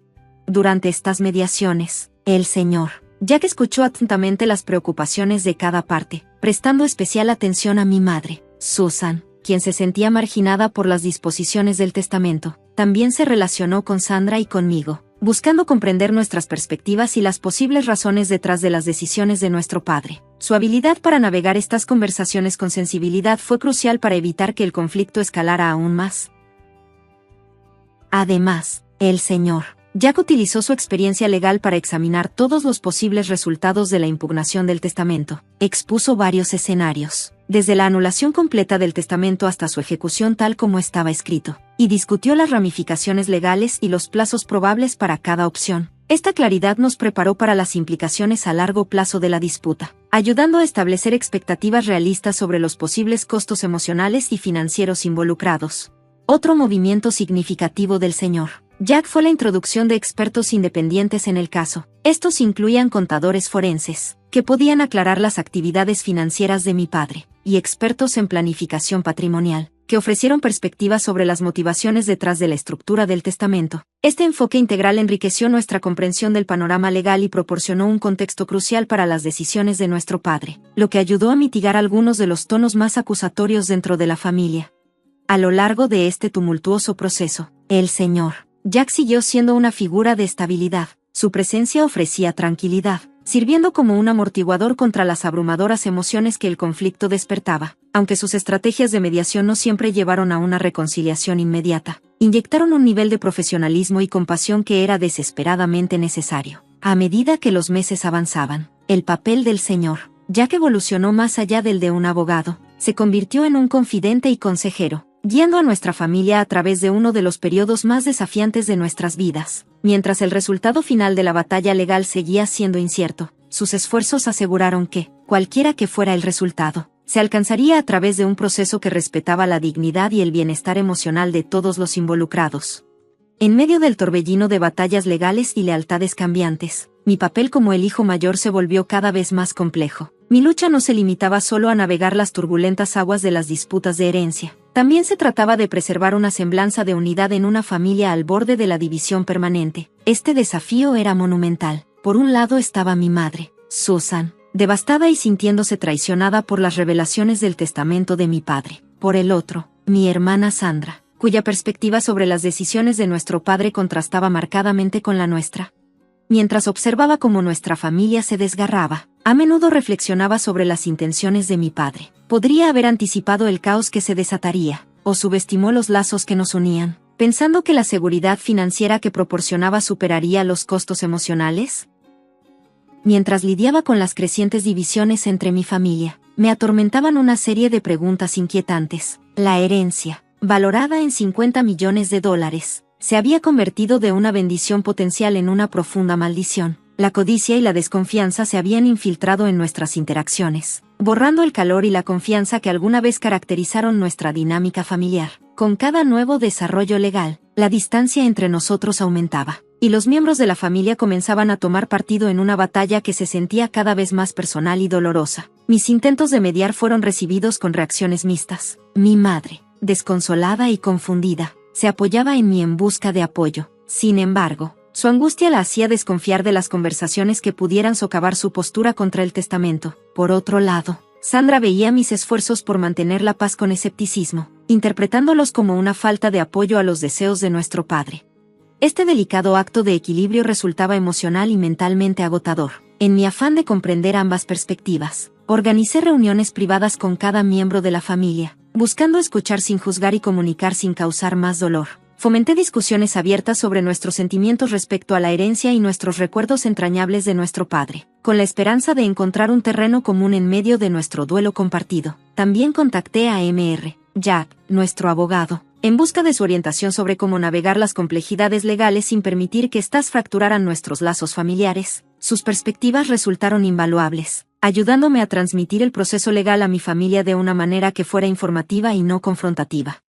Durante estas mediaciones, el Sr. Jack escuchó atentamente las preocupaciones de cada parte, prestando especial atención a mi madre, Susan, quien se sentía marginada por las disposiciones del testamento. También se relacionó con Sandra y conmigo, buscando comprender nuestras perspectivas y las posibles razones detrás de las decisiones de nuestro padre. Su habilidad para navegar estas conversaciones con sensibilidad fue crucial para evitar que el conflicto escalara aún más. Además, el Sr. Jack utilizó su experiencia legal para examinar todos los posibles resultados de la impugnación del testamento. Expuso varios escenarios, desde la anulación completa del testamento hasta su ejecución tal como estaba escrito, y discutió las ramificaciones legales y los plazos probables para cada opción. Esta claridad nos preparó para las implicaciones a largo plazo de la disputa, ayudando a establecer expectativas realistas sobre los posibles costos emocionales y financieros involucrados. Otro movimiento significativo del Sr. Jack fue la introducción de expertos independientes en el caso. Estos incluían contadores forenses, que podían aclarar las actividades financieras de mi padre, y expertos en planificación patrimonial, que ofrecieron perspectivas sobre las motivaciones detrás de la estructura del testamento. Este enfoque integral enriqueció nuestra comprensión del panorama legal y proporcionó un contexto crucial para las decisiones de nuestro padre, lo que ayudó a mitigar algunos de los tonos más acusatorios dentro de la familia. A lo largo de este tumultuoso proceso, el Sr. Jack siguió siendo una figura de estabilidad. Su presencia ofrecía tranquilidad, sirviendo como un amortiguador contra las abrumadoras emociones que el conflicto despertaba. Aunque sus estrategias de mediación no siempre llevaron a una reconciliación inmediata, inyectaron un nivel de profesionalismo y compasión que era desesperadamente necesario. A medida que los meses avanzaban, el papel del Sr. Jack evolucionó más allá del de un abogado. Se convirtió en un confidente y consejero, guiando a nuestra familia a través de uno de los periodos más desafiantes de nuestras vidas. Mientras el resultado final de la batalla legal seguía siendo incierto, sus esfuerzos aseguraron que, cualquiera que fuera el resultado, se alcanzaría a través de un proceso que respetaba la dignidad y el bienestar emocional de todos los involucrados. En medio del torbellino de batallas legales y lealtades cambiantes, mi papel como el hijo mayor se volvió cada vez más complejo. Mi lucha no se limitaba solo a navegar las turbulentas aguas de las disputas de herencia. También se trataba de preservar una semblanza de unidad en una familia al borde de la división permanente. Este desafío era monumental. Por un lado estaba mi madre, Susan, devastada y sintiéndose traicionada por las revelaciones del testamento de mi padre. Por el otro, mi hermana Sandra, cuya perspectiva sobre las decisiones de nuestro padre contrastaba marcadamente con la nuestra. Mientras observaba cómo nuestra familia se desgarraba, a menudo reflexionaba sobre las intenciones de mi padre. Podría haber anticipado el caos que se desataría, o subestimó los lazos que nos unían, pensando que la seguridad financiera que proporcionaba superaría los costos emocionales. Mientras lidiaba con las crecientes divisiones entre mi familia, me atormentaban una serie de preguntas inquietantes. La herencia, valorada en $50 millones, se había convertido de una bendición potencial en una profunda maldición. La codicia y la desconfianza se habían infiltrado en nuestras interacciones, borrando el calor y la confianza que alguna vez caracterizaron nuestra dinámica familiar. Con cada nuevo desarrollo legal, la distancia entre nosotros aumentaba, y los miembros de la familia comenzaban a tomar partido en una batalla que se sentía cada vez más personal y dolorosa. Mis intentos de mediar fueron recibidos con reacciones mixtas. Mi madre, desconsolada y confundida, se apoyaba en mí en busca de apoyo. Sin embargo, su angustia la hacía desconfiar de las conversaciones que pudieran socavar su postura contra el testamento. Por otro lado, Sandra veía mis esfuerzos por mantener la paz con escepticismo, interpretándolos como una falta de apoyo a los deseos de nuestro padre. Este delicado acto de equilibrio resultaba emocional y mentalmente agotador. En mi afán de comprender ambas perspectivas, organicé reuniones privadas con cada miembro de la familia, buscando escuchar sin juzgar y comunicar sin causar más dolor. Fomenté discusiones abiertas sobre nuestros sentimientos respecto a la herencia y nuestros recuerdos entrañables de nuestro padre, con la esperanza de encontrar un terreno común en medio de nuestro duelo compartido. También contacté a Mr. Jack, nuestro abogado, en busca de su orientación sobre cómo navegar las complejidades legales sin permitir que éstas fracturaran nuestros lazos familiares. Sus perspectivas resultaron invaluables, ayudándome a transmitir el proceso legal a mi familia de una manera que fuera informativa y no confrontativa.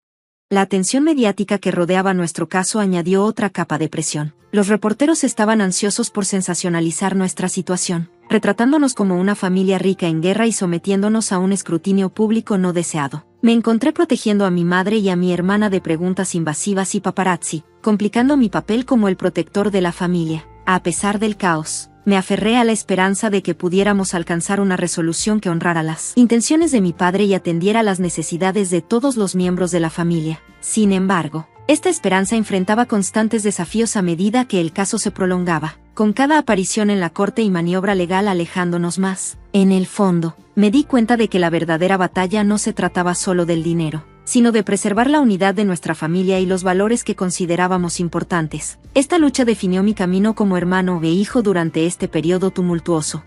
La atención mediática que rodeaba nuestro caso añadió otra capa de presión. Los reporteros estaban ansiosos por sensacionalizar nuestra situación, retratándonos como una familia rica en guerra y sometiéndonos a un escrutinio público no deseado. Me encontré protegiendo a mi madre y a mi hermana de preguntas invasivas y paparazzi, complicando mi papel como el protector de la familia. A pesar del caos, me aferré a la esperanza de que pudiéramos alcanzar una resolución que honrara las intenciones de mi padre y atendiera las necesidades de todos los miembros de la familia. Sin embargo, esta esperanza enfrentaba constantes desafíos a medida que el caso se prolongaba, con cada aparición en la corte y maniobra legal alejándonos más. En el fondo, me di cuenta de que la verdadera batalla no se trataba solo del dinero, sino de preservar la unidad de nuestra familia y los valores que considerábamos importantes. Esta lucha definió mi camino como hermano e hijo durante este periodo tumultuoso.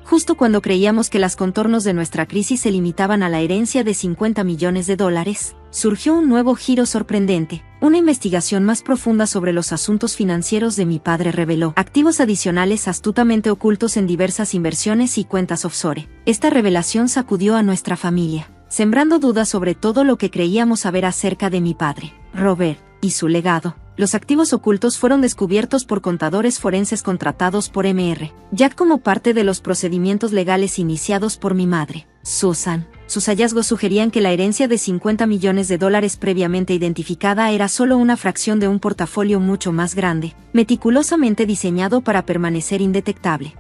Justo cuando creíamos que los contornos de nuestra crisis se limitaban a la herencia de $50 millones, surgió un nuevo giro sorprendente. Una investigación más profunda sobre los asuntos financieros de mi padre reveló activos adicionales astutamente ocultos en diversas inversiones y cuentas offshore. Esta revelación sacudió a nuestra familia, sembrando dudas sobre todo lo que creíamos saber acerca de mi padre, Robert, y su legado. Los activos ocultos fueron descubiertos por contadores forenses contratados por Mr. Jack como parte de los procedimientos legales iniciados por mi madre, Susan. Sus hallazgos sugerían que la herencia de $50 millones previamente identificada era solo una fracción de un portafolio mucho más grande, meticulosamente diseñado para permanecer indetectable.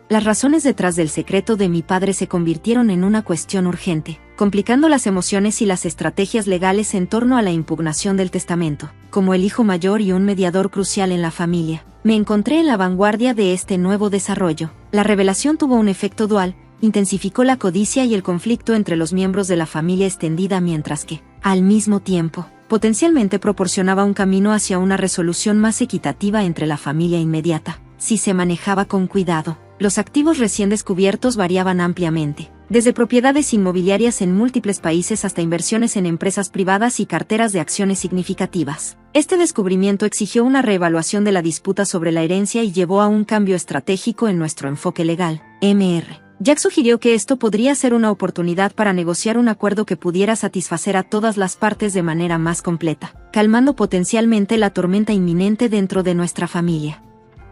Las razones detrás del secreto de mi padre se convirtieron en una cuestión urgente, complicando las emociones y las estrategias legales en torno a la impugnación del testamento. Como el hijo mayor y un mediador crucial en la familia, me encontré en la vanguardia de este nuevo desarrollo. La revelación tuvo un efecto dual, intensificó la codicia y el conflicto entre los miembros de la familia extendida mientras que, al mismo tiempo, potencialmente proporcionaba un camino hacia una resolución más equitativa entre la familia inmediata, si se manejaba con cuidado. Los activos recién descubiertos variaban ampliamente, desde propiedades inmobiliarias en múltiples países hasta inversiones en empresas privadas y carteras de acciones significativas. Este descubrimiento exigió una reevaluación de la disputa sobre la herencia y llevó a un cambio estratégico en nuestro enfoque legal. Mr. Jack sugirió que esto podría ser una oportunidad para negociar un acuerdo que pudiera satisfacer a todas las partes de manera más completa, calmando potencialmente la tormenta inminente dentro de nuestra familia.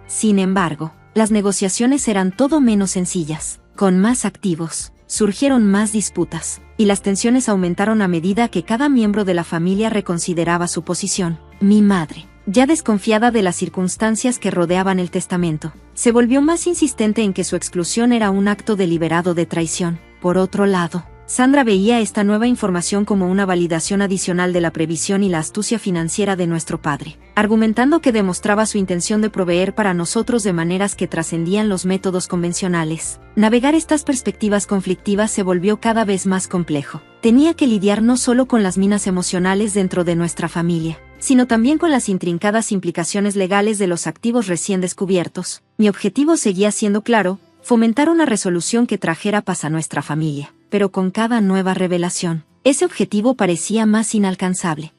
Sin embargo, las negociaciones eran todo menos sencillas. Con más activos, surgieron más disputas, y las tensiones aumentaron a medida que cada miembro de la familia reconsideraba su posición. Mi madre, ya desconfiada de las circunstancias que rodeaban el testamento, se volvió más insistente en que su exclusión era un acto deliberado de traición. Por otro lado, Sandra veía esta nueva información como una validación adicional de la previsión y la astucia financiera de nuestro padre, argumentando que demostraba su intención de proveer para nosotros de maneras que trascendían los métodos convencionales. Navegar estas perspectivas conflictivas se volvió cada vez más complejo. Tenía que lidiar no solo con las minas emocionales dentro de nuestra familia, sino también con las intrincadas implicaciones legales de los activos recién descubiertos. Mi objetivo seguía siendo claro: fomentar una resolución que trajera paz a nuestra familia. Pero con cada nueva revelación, ese objetivo parecía más inalcanzable.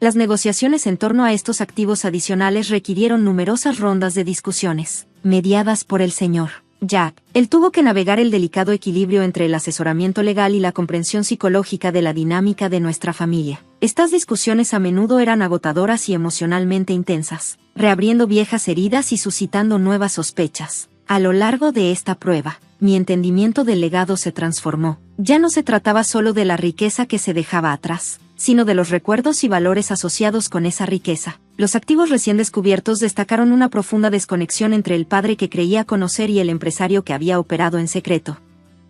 Las negociaciones en torno a estos activos adicionales requirieron numerosas rondas de discusiones, mediadas por el Sr. Jack. Él tuvo que navegar el delicado equilibrio entre el asesoramiento legal y la comprensión psicológica de la dinámica de nuestra familia. Estas discusiones a menudo eran agotadoras y emocionalmente intensas, reabriendo viejas heridas y suscitando nuevas sospechas. A lo largo de esta prueba, mi entendimiento del legado se transformó. Ya no se trataba solo de la riqueza que se dejaba atrás, sino de los recuerdos y valores asociados con esa riqueza. Los activos recién descubiertos destacaron una profunda desconexión entre el padre que creía conocer y el empresario que había operado en secreto.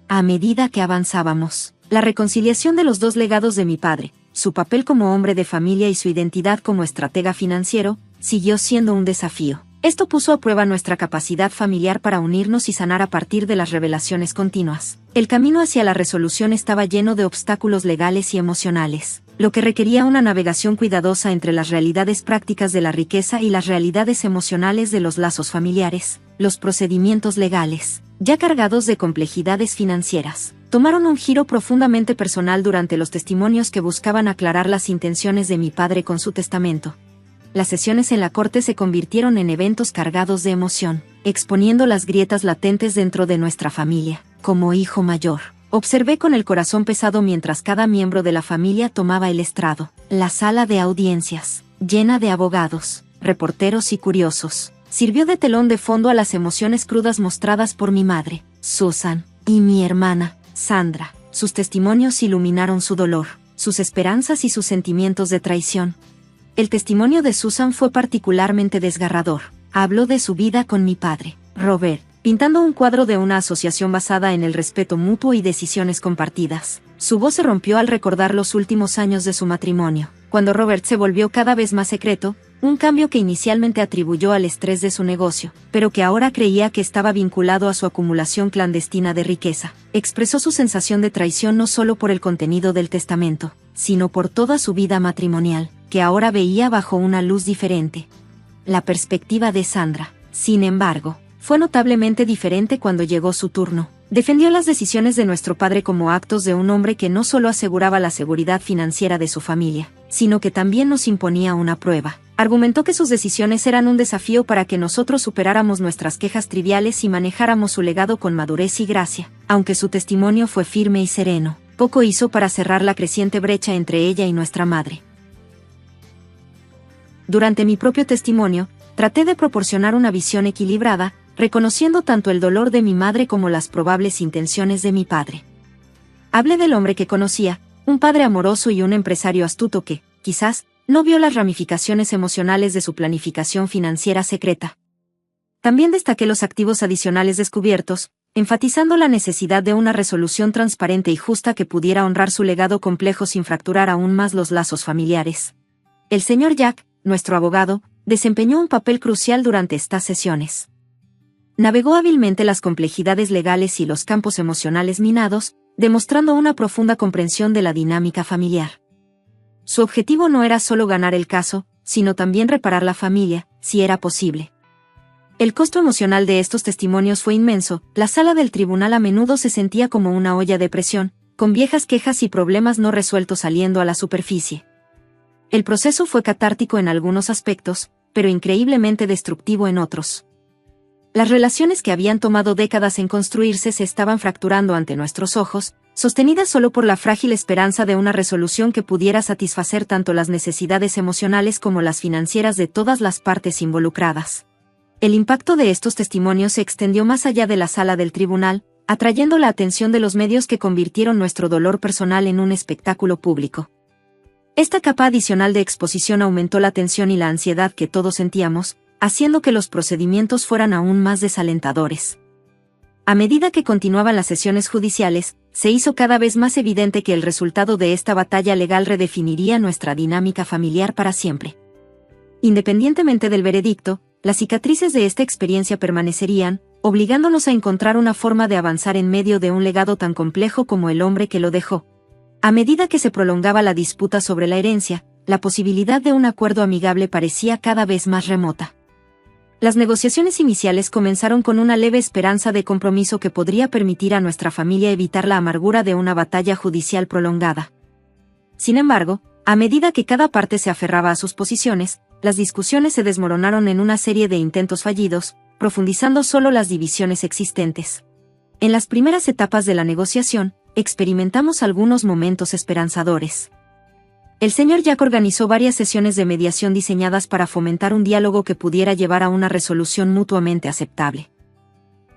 A medida que avanzábamos, la reconciliación de los dos legados de mi padre, su papel como hombre de familia y su identidad como estratega financiero, siguió siendo un desafío. Esto puso a prueba nuestra capacidad familiar para unirnos y sanar a partir de las revelaciones continuas. El camino hacia la resolución estaba lleno de obstáculos legales y emocionales, lo que requería una navegación cuidadosa entre las realidades prácticas de la riqueza y las realidades emocionales de los lazos familiares. Los procedimientos legales, ya cargados de complejidades financieras, tomaron un giro profundamente personal durante los testimonios que buscaban aclarar las intenciones de mi padre con su testamento. Las sesiones en la corte se convirtieron en eventos cargados de emoción, exponiendo las grietas latentes dentro de nuestra familia. Como hijo mayor, Observé con el corazón pesado mientras cada miembro de la familia tomaba el estrado. La sala de audiencias, llena de abogados, reporteros y curiosos, sirvió de telón de fondo a las emociones crudas mostradas por mi madre, Susan, y mi hermana, Sandra. Sus testimonios iluminaron su dolor, sus esperanzas y sus sentimientos de traición. El testimonio de Susan fue particularmente desgarrador. Habló de su vida con mi padre, Robert, pintando un cuadro de una asociación basada en el respeto mutuo y decisiones compartidas. Su voz se rompió al recordar los últimos años de su matrimonio, cuando Robert se volvió cada vez más secreto, un cambio que inicialmente atribuyó al estrés de su negocio, pero que ahora creía que estaba vinculado a su acumulación clandestina de riqueza. Expresó su sensación de traición no solo por el contenido del testamento, sino por toda su vida matrimonial, que ahora veía bajo una luz diferente. La perspectiva de Sandra, sin embargo, fue notablemente diferente cuando llegó su turno. Defendió las decisiones de nuestro padre como actos de un hombre que no solo aseguraba la seguridad financiera de su familia, sino que también nos imponía una prueba. Argumentó que sus decisiones eran un desafío para que nosotros superáramos nuestras quejas triviales y manejáramos su legado con madurez y gracia. Aunque su testimonio fue firme y sereno, poco hizo para cerrar la creciente brecha entre ella y nuestra madre. Durante mi propio testimonio, traté de proporcionar una visión equilibrada, reconociendo tanto el dolor de mi madre como las probables intenciones de mi padre. Hablé del hombre que conocía, un padre amoroso y un empresario astuto que, quizás, no vio las ramificaciones emocionales de su planificación financiera secreta. También destaqué los activos adicionales descubiertos, enfatizando la necesidad de una resolución transparente y justa que pudiera honrar su legado complejo sin fracturar aún más los lazos familiares. El señor Jack, nuestro abogado, desempeñó un papel crucial durante estas sesiones. Navegó hábilmente las complejidades legales y los campos emocionales minados, demostrando una profunda comprensión de la dinámica familiar. Su objetivo no era solo ganar el caso, sino también reparar la familia, si era posible. El costo emocional de estos testimonios fue inmenso. La sala del tribunal a menudo se sentía como una olla de presión, con viejas quejas y problemas no resueltos saliendo a la superficie. El proceso fue catártico en algunos aspectos, pero increíblemente destructivo en otros. Las relaciones que habían tomado décadas en construirse se estaban fracturando ante nuestros ojos, sostenidas solo por la frágil esperanza de una resolución que pudiera satisfacer tanto las necesidades emocionales como las financieras de todas las partes involucradas. El impacto de estos testimonios se extendió más allá de la sala del tribunal, atrayendo la atención de los medios que convirtieron nuestro dolor personal en un espectáculo público. Esta capa adicional de exposición aumentó la tensión y la ansiedad que todos sentíamos, haciendo que los procedimientos fueran aún más desalentadores. A medida que continuaban las sesiones judiciales, se hizo cada vez más evidente que el resultado de esta batalla legal redefiniría nuestra dinámica familiar para siempre. Independientemente del veredicto, las cicatrices de esta experiencia permanecerían, obligándonos a encontrar una forma de avanzar en medio de un legado tan complejo como el hombre que lo dejó. A medida que se prolongaba la disputa sobre la herencia, la posibilidad de un acuerdo amigable parecía cada vez más remota. Las negociaciones iniciales comenzaron con una leve esperanza de compromiso que podría permitir a nuestra familia evitar la amargura de una batalla judicial prolongada. Sin embargo, a medida que cada parte se aferraba a sus posiciones, las discusiones se desmoronaron en una serie de intentos fallidos, profundizando solo las divisiones existentes. En las primeras etapas de la negociación, experimentamos algunos momentos esperanzadores. El señor Jack organizó varias sesiones de mediación diseñadas para fomentar un diálogo que pudiera llevar a una resolución mutuamente aceptable.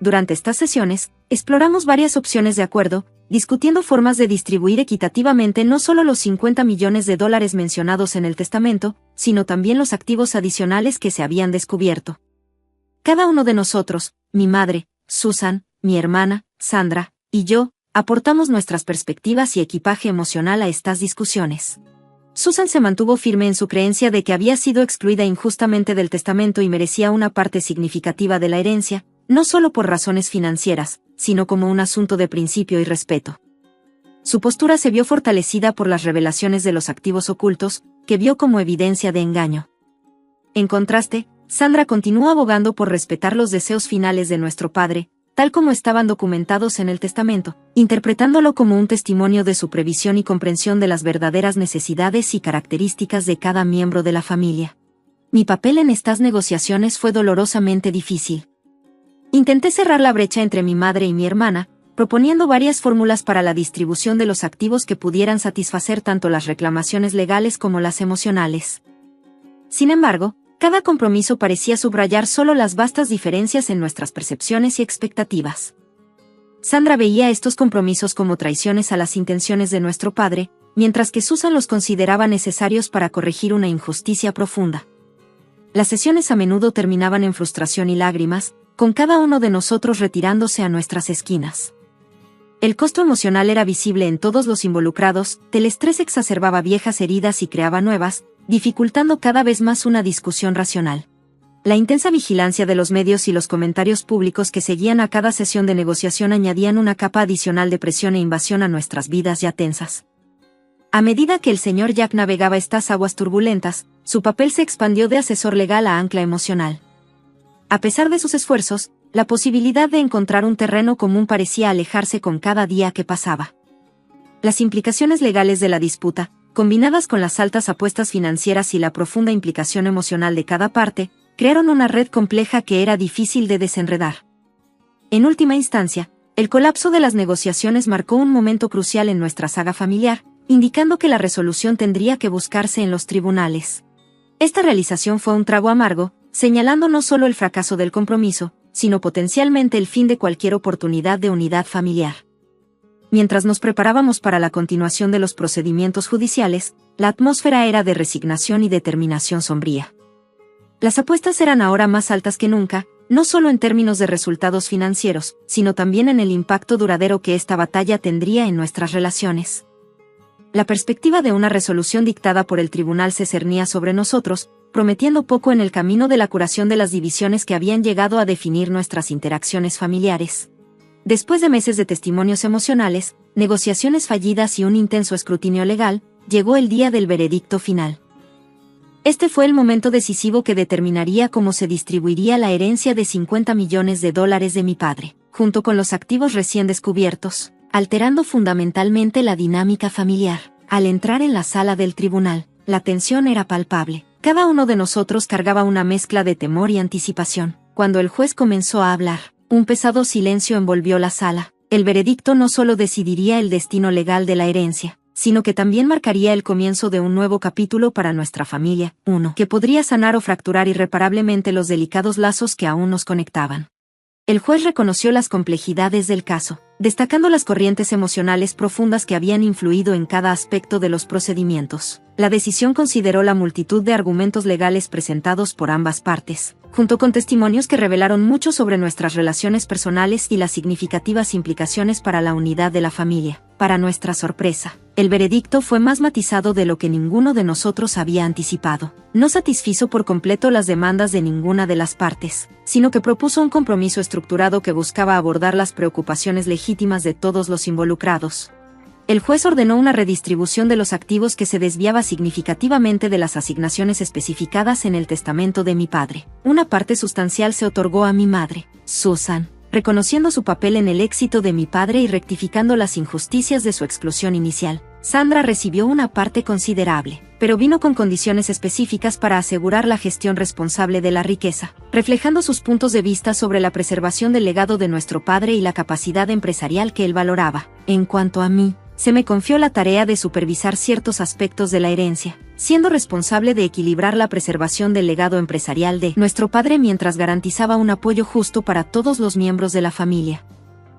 Durante estas sesiones, exploramos varias opciones de acuerdo, discutiendo formas de distribuir equitativamente no solo los $50 millones mencionados en el testamento, sino también los activos adicionales que se habían descubierto. Cada uno de nosotros, mi madre, Susan, mi hermana, Sandra, y yo, aportamos nuestras perspectivas y equipaje emocional a estas discusiones. Susan se mantuvo firme en su creencia de que había sido excluida injustamente del testamento y merecía una parte significativa de la herencia, no solo por razones financieras, sino como un asunto de principio y respeto. Su postura se vio fortalecida por las revelaciones de los activos ocultos, que vio como evidencia de engaño. En contraste, Sandra continuó abogando por respetar los deseos finales de nuestro padre, tal como estaban documentados en el testamento, interpretándolo como un testimonio de su previsión y comprensión de las verdaderas necesidades y características de cada miembro de la familia. Mi papel en estas negociaciones fue dolorosamente difícil. Intenté cerrar la brecha entre mi madre y mi hermana, proponiendo varias fórmulas para la distribución de los activos que pudieran satisfacer tanto las reclamaciones legales como las emocionales. Sin embargo, cada compromiso parecía subrayar solo las vastas diferencias en nuestras percepciones y expectativas. Sandra veía estos compromisos como traiciones a las intenciones de nuestro padre, mientras que Susan los consideraba necesarios para corregir una injusticia profunda. Las sesiones a menudo terminaban en frustración y lágrimas, con cada uno de nosotros retirándose a nuestras esquinas. El costo emocional era visible en todos los involucrados, el estrés exacerbaba viejas heridas y creaba nuevas, dificultando cada vez más una discusión racional. La intensa vigilancia de los medios y los comentarios públicos que seguían a cada sesión de negociación añadían una capa adicional de presión e invasión a nuestras vidas ya tensas. A medida que el señor Jack navegaba estas aguas turbulentas, su papel se expandió de asesor legal a ancla emocional. A pesar de sus esfuerzos, la posibilidad de encontrar un terreno común parecía alejarse con cada día que pasaba. Las implicaciones legales de la disputa, combinadas con las altas apuestas financieras y la profunda implicación emocional de cada parte, crearon una red compleja que era difícil de desenredar. En última instancia, el colapso de las negociaciones marcó un momento crucial en nuestra saga familiar, indicando que la resolución tendría que buscarse en los tribunales. Esta realización fue un trago amargo, señalando no solo el fracaso del compromiso, sino potencialmente el fin de cualquier oportunidad de unidad familiar. Mientras nos preparábamos para la continuación de los procedimientos judiciales, la atmósfera era de resignación y determinación sombría. Las apuestas eran ahora más altas que nunca, no solo en términos de resultados financieros, sino también en el impacto duradero que esta batalla tendría en nuestras relaciones. La perspectiva de una resolución dictada por el tribunal se cernía sobre nosotros, prometiendo poco en el camino de la curación de las divisiones que habían llegado a definir nuestras interacciones familiares. Después de meses de testimonios emocionales, negociaciones fallidas y un intenso escrutinio legal, llegó el día del veredicto final. Este fue el momento decisivo que determinaría cómo se distribuiría la herencia de $50 millones de mi padre, junto con los activos recién descubiertos, alterando fundamentalmente la dinámica familiar. Al entrar en la sala del tribunal, la tensión era palpable. Cada uno de nosotros cargaba una mezcla de temor y anticipación. Cuando el juez comenzó a hablar, un pesado silencio envolvió la sala. El veredicto no solo decidiría el destino legal de la herencia, sino que también marcaría el comienzo de un nuevo capítulo para nuestra familia, uno que podría sanar o fracturar irreparablemente los delicados lazos que aún nos conectaban. El juez reconoció las complejidades del caso, destacando las corrientes emocionales profundas que habían influido en cada aspecto de los procedimientos. La decisión consideró la multitud de argumentos legales presentados por ambas partes, junto con testimonios que revelaron mucho sobre nuestras relaciones personales y las significativas implicaciones para la unidad de la familia. Para nuestra sorpresa, el veredicto fue más matizado de lo que ninguno de nosotros había anticipado. No satisfizo por completo las demandas de ninguna de las partes, sino que propuso un compromiso estructurado que buscaba abordar las preocupaciones legítimas de todos los involucrados. El juez ordenó una redistribución de los activos que se desviaba significativamente de las asignaciones especificadas en el testamento de mi padre. Una parte sustancial se otorgó a mi madre, Susan, reconociendo su papel en el éxito de mi padre y rectificando las injusticias de su exclusión inicial. Sandra recibió una parte considerable, pero vino con condiciones específicas para asegurar la gestión responsable de la riqueza, reflejando sus puntos de vista sobre la preservación del legado de nuestro padre y la capacidad empresarial que él valoraba. En cuanto a mí, se me confió la tarea de supervisar ciertos aspectos de la herencia, siendo responsable de equilibrar la preservación del legado empresarial de nuestro padre mientras garantizaba un apoyo justo para todos los miembros de la familia.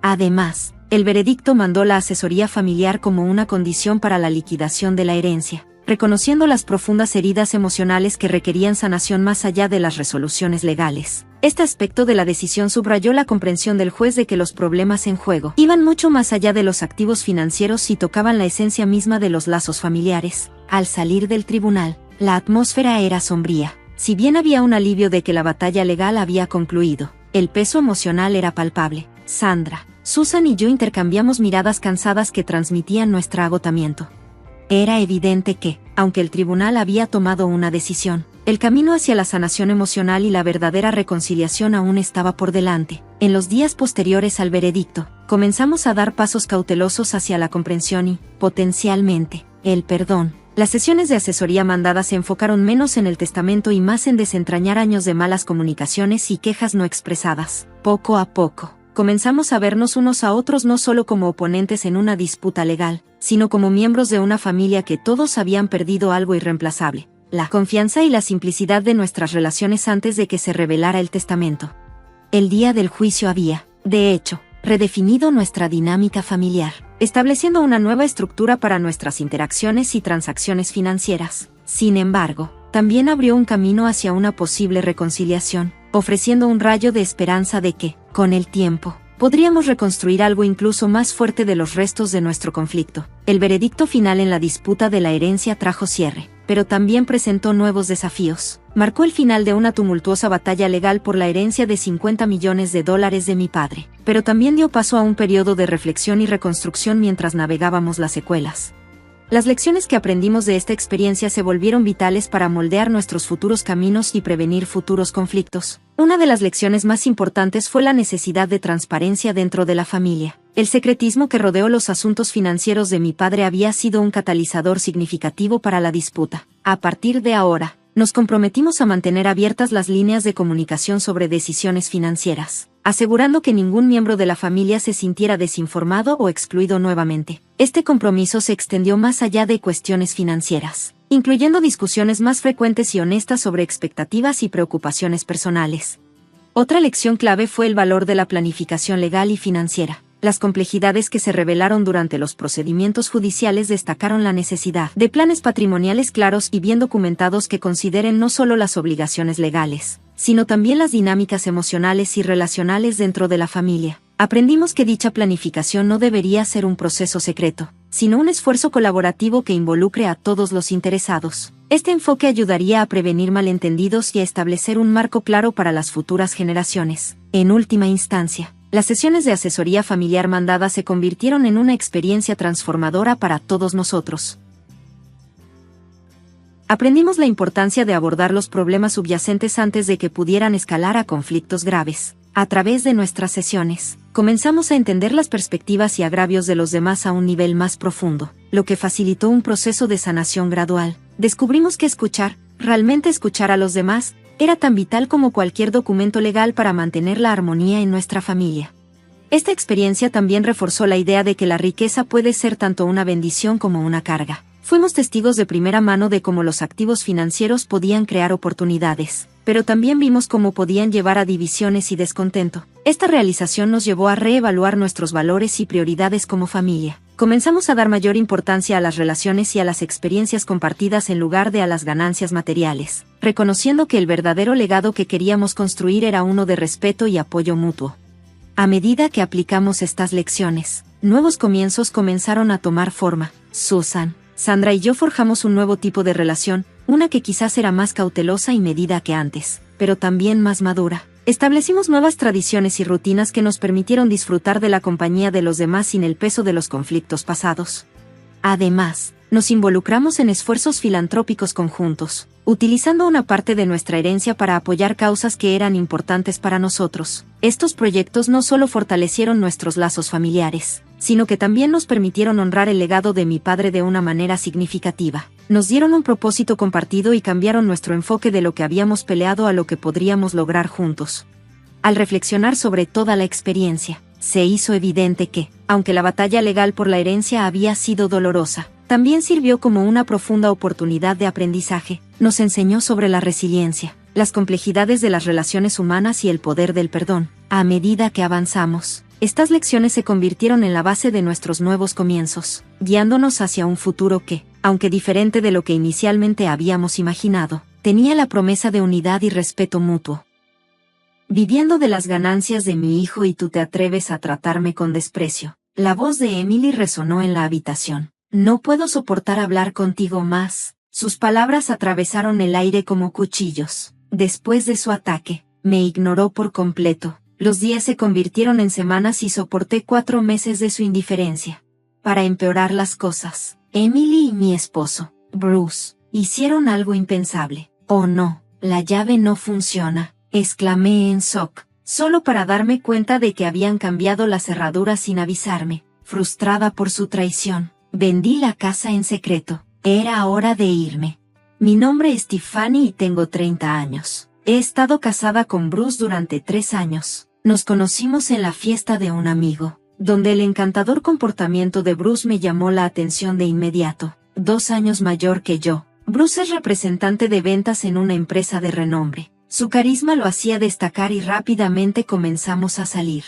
Además, el veredicto mandó la asesoría familiar como una condición para la liquidación de la herencia, reconociendo las profundas heridas emocionales que requerían sanación más allá de las resoluciones legales. Este aspecto de la decisión subrayó la comprensión del juez de que los problemas en juego iban mucho más allá de los activos financieros y tocaban la esencia misma de los lazos familiares. Al salir del tribunal, la atmósfera era sombría. Si bien había un alivio de que la batalla legal había concluido, el peso emocional era palpable. Sandra, Susan y yo intercambiamos miradas cansadas que transmitían nuestro agotamiento. Era evidente que, aunque el tribunal había tomado una decisión, el camino hacia la sanación emocional y la verdadera reconciliación aún estaba por delante. En los días posteriores al veredicto, comenzamos a dar pasos cautelosos hacia la comprensión y, potencialmente, el perdón. Las sesiones de asesoría mandadas se enfocaron menos en el testamento y más en desentrañar años de malas comunicaciones y quejas no expresadas. Poco a poco, comenzamos a vernos unos a otros no solo como oponentes en una disputa legal, sino como miembros de una familia que todos habían perdido algo irreemplazable: la confianza y la simplicidad de nuestras relaciones antes de que se revelara el testamento. El día del juicio había, de hecho, redefinido nuestra dinámica familiar, estableciendo una nueva estructura para nuestras interacciones y transacciones financieras. Sin embargo, también abrió un camino hacia una posible reconciliación, ofreciendo un rayo de esperanza de que, con el tiempo, podríamos reconstruir algo incluso más fuerte de los restos de nuestro conflicto. El veredicto final en la disputa de la herencia trajo cierre, pero también presentó nuevos desafíos. Marcó el final de una tumultuosa batalla legal por la herencia de $50 millones de mi padre, pero también dio paso a un periodo de reflexión y reconstrucción mientras navegábamos las secuelas. Las lecciones que aprendimos de esta experiencia se volvieron vitales para moldear nuestros futuros caminos y prevenir futuros conflictos. Una de las lecciones más importantes fue la necesidad de transparencia dentro de la familia. El secretismo que rodeó los asuntos financieros de mi padre había sido un catalizador significativo para la disputa. A partir de ahora, nos comprometimos a mantener abiertas las líneas de comunicación sobre decisiones financieras, asegurando que ningún miembro de la familia se sintiera desinformado o excluido nuevamente. Este compromiso se extendió más allá de cuestiones financieras, incluyendo discusiones más frecuentes y honestas sobre expectativas y preocupaciones personales. Otra lección clave fue el valor de la planificación legal y financiera. Las complejidades que se revelaron durante los procedimientos judiciales destacaron la necesidad de planes patrimoniales claros y bien documentados que consideren no solo las obligaciones legales, sino también las dinámicas emocionales y relacionales dentro de la familia. Aprendimos que dicha planificación no debería ser un proceso secreto, sino un esfuerzo colaborativo que involucre a todos los interesados. Este enfoque ayudaría a prevenir malentendidos y a establecer un marco claro para las futuras generaciones. En última instancia, las sesiones de asesoría familiar mandada se convirtieron en una experiencia transformadora para todos nosotros. Aprendimos la importancia de abordar los problemas subyacentes antes de que pudieran escalar a conflictos graves. A través de nuestras sesiones, comenzamos a entender las perspectivas y agravios de los demás a un nivel más profundo, lo que facilitó un proceso de sanación gradual. Descubrimos que realmente escuchar a los demás, era tan vital como cualquier documento legal para mantener la armonía en nuestra familia. Esta experiencia también reforzó la idea de que la riqueza puede ser tanto una bendición como una carga. Fuimos testigos de primera mano de cómo los activos financieros podían crear oportunidades, pero también vimos cómo podían llevar a divisiones y descontento. Esta realización nos llevó a reevaluar nuestros valores y prioridades como familia. Comenzamos a dar mayor importancia a las relaciones y a las experiencias compartidas en lugar de a las ganancias materiales, reconociendo que el verdadero legado que queríamos construir era uno de respeto y apoyo mutuo. A medida que aplicamos estas lecciones, nuevos comienzos comenzaron a tomar forma. Susan, Sandra y yo forjamos un nuevo tipo de relación, una que quizás era más cautelosa y medida que antes, pero también más madura. Establecimos nuevas tradiciones y rutinas que nos permitieron disfrutar de la compañía de los demás sin el peso de los conflictos pasados. Además, nos involucramos en esfuerzos filantrópicos conjuntos, utilizando una parte de nuestra herencia para apoyar causas que eran importantes para nosotros. Estos proyectos no solo fortalecieron nuestros lazos familiares, sino que también nos permitieron honrar el legado de mi padre de una manera significativa. Nos dieron un propósito compartido y cambiaron nuestro enfoque de lo que habíamos peleado a lo que podríamos lograr juntos. Al reflexionar sobre toda la experiencia, se hizo evidente que, aunque la batalla legal por la herencia había sido dolorosa, también sirvió como una profunda oportunidad de aprendizaje. Nos enseñó sobre la resiliencia, las complejidades de las relaciones humanas y el poder del perdón. A medida que avanzamos, estas lecciones se convirtieron en la base de nuestros nuevos comienzos, guiándonos hacia un futuro que, aunque diferente de lo que inicialmente habíamos imaginado, tenía la promesa de unidad y respeto mutuo. Viviendo de las ganancias de mi hijo y tú te atreves a tratarme con desprecio. La voz de Emily resonó en la habitación. No puedo soportar hablar contigo más. Sus palabras atravesaron el aire como cuchillos. Después de su ataque, me ignoró por completo. Los días se convirtieron en semanas y soporté 4 meses de su indiferencia. Para empeorar las cosas, Emily y mi esposo, Bruce, hicieron algo impensable. Oh no, la llave no funciona, exclamé en shock, solo para darme cuenta de que habían cambiado la cerradura sin avisarme. Frustrada por su traición, vendí la casa en secreto. Era hora de irme. Mi nombre es Tiffany y tengo 30 años. He estado casada con Bruce durante 3 años. Nos conocimos en la fiesta de un amigo, donde el encantador comportamiento de Bruce me llamó la atención de inmediato. 2 años mayor que yo, Bruce es representante de ventas en una empresa de renombre. Su carisma lo hacía destacar y rápidamente comenzamos a salir.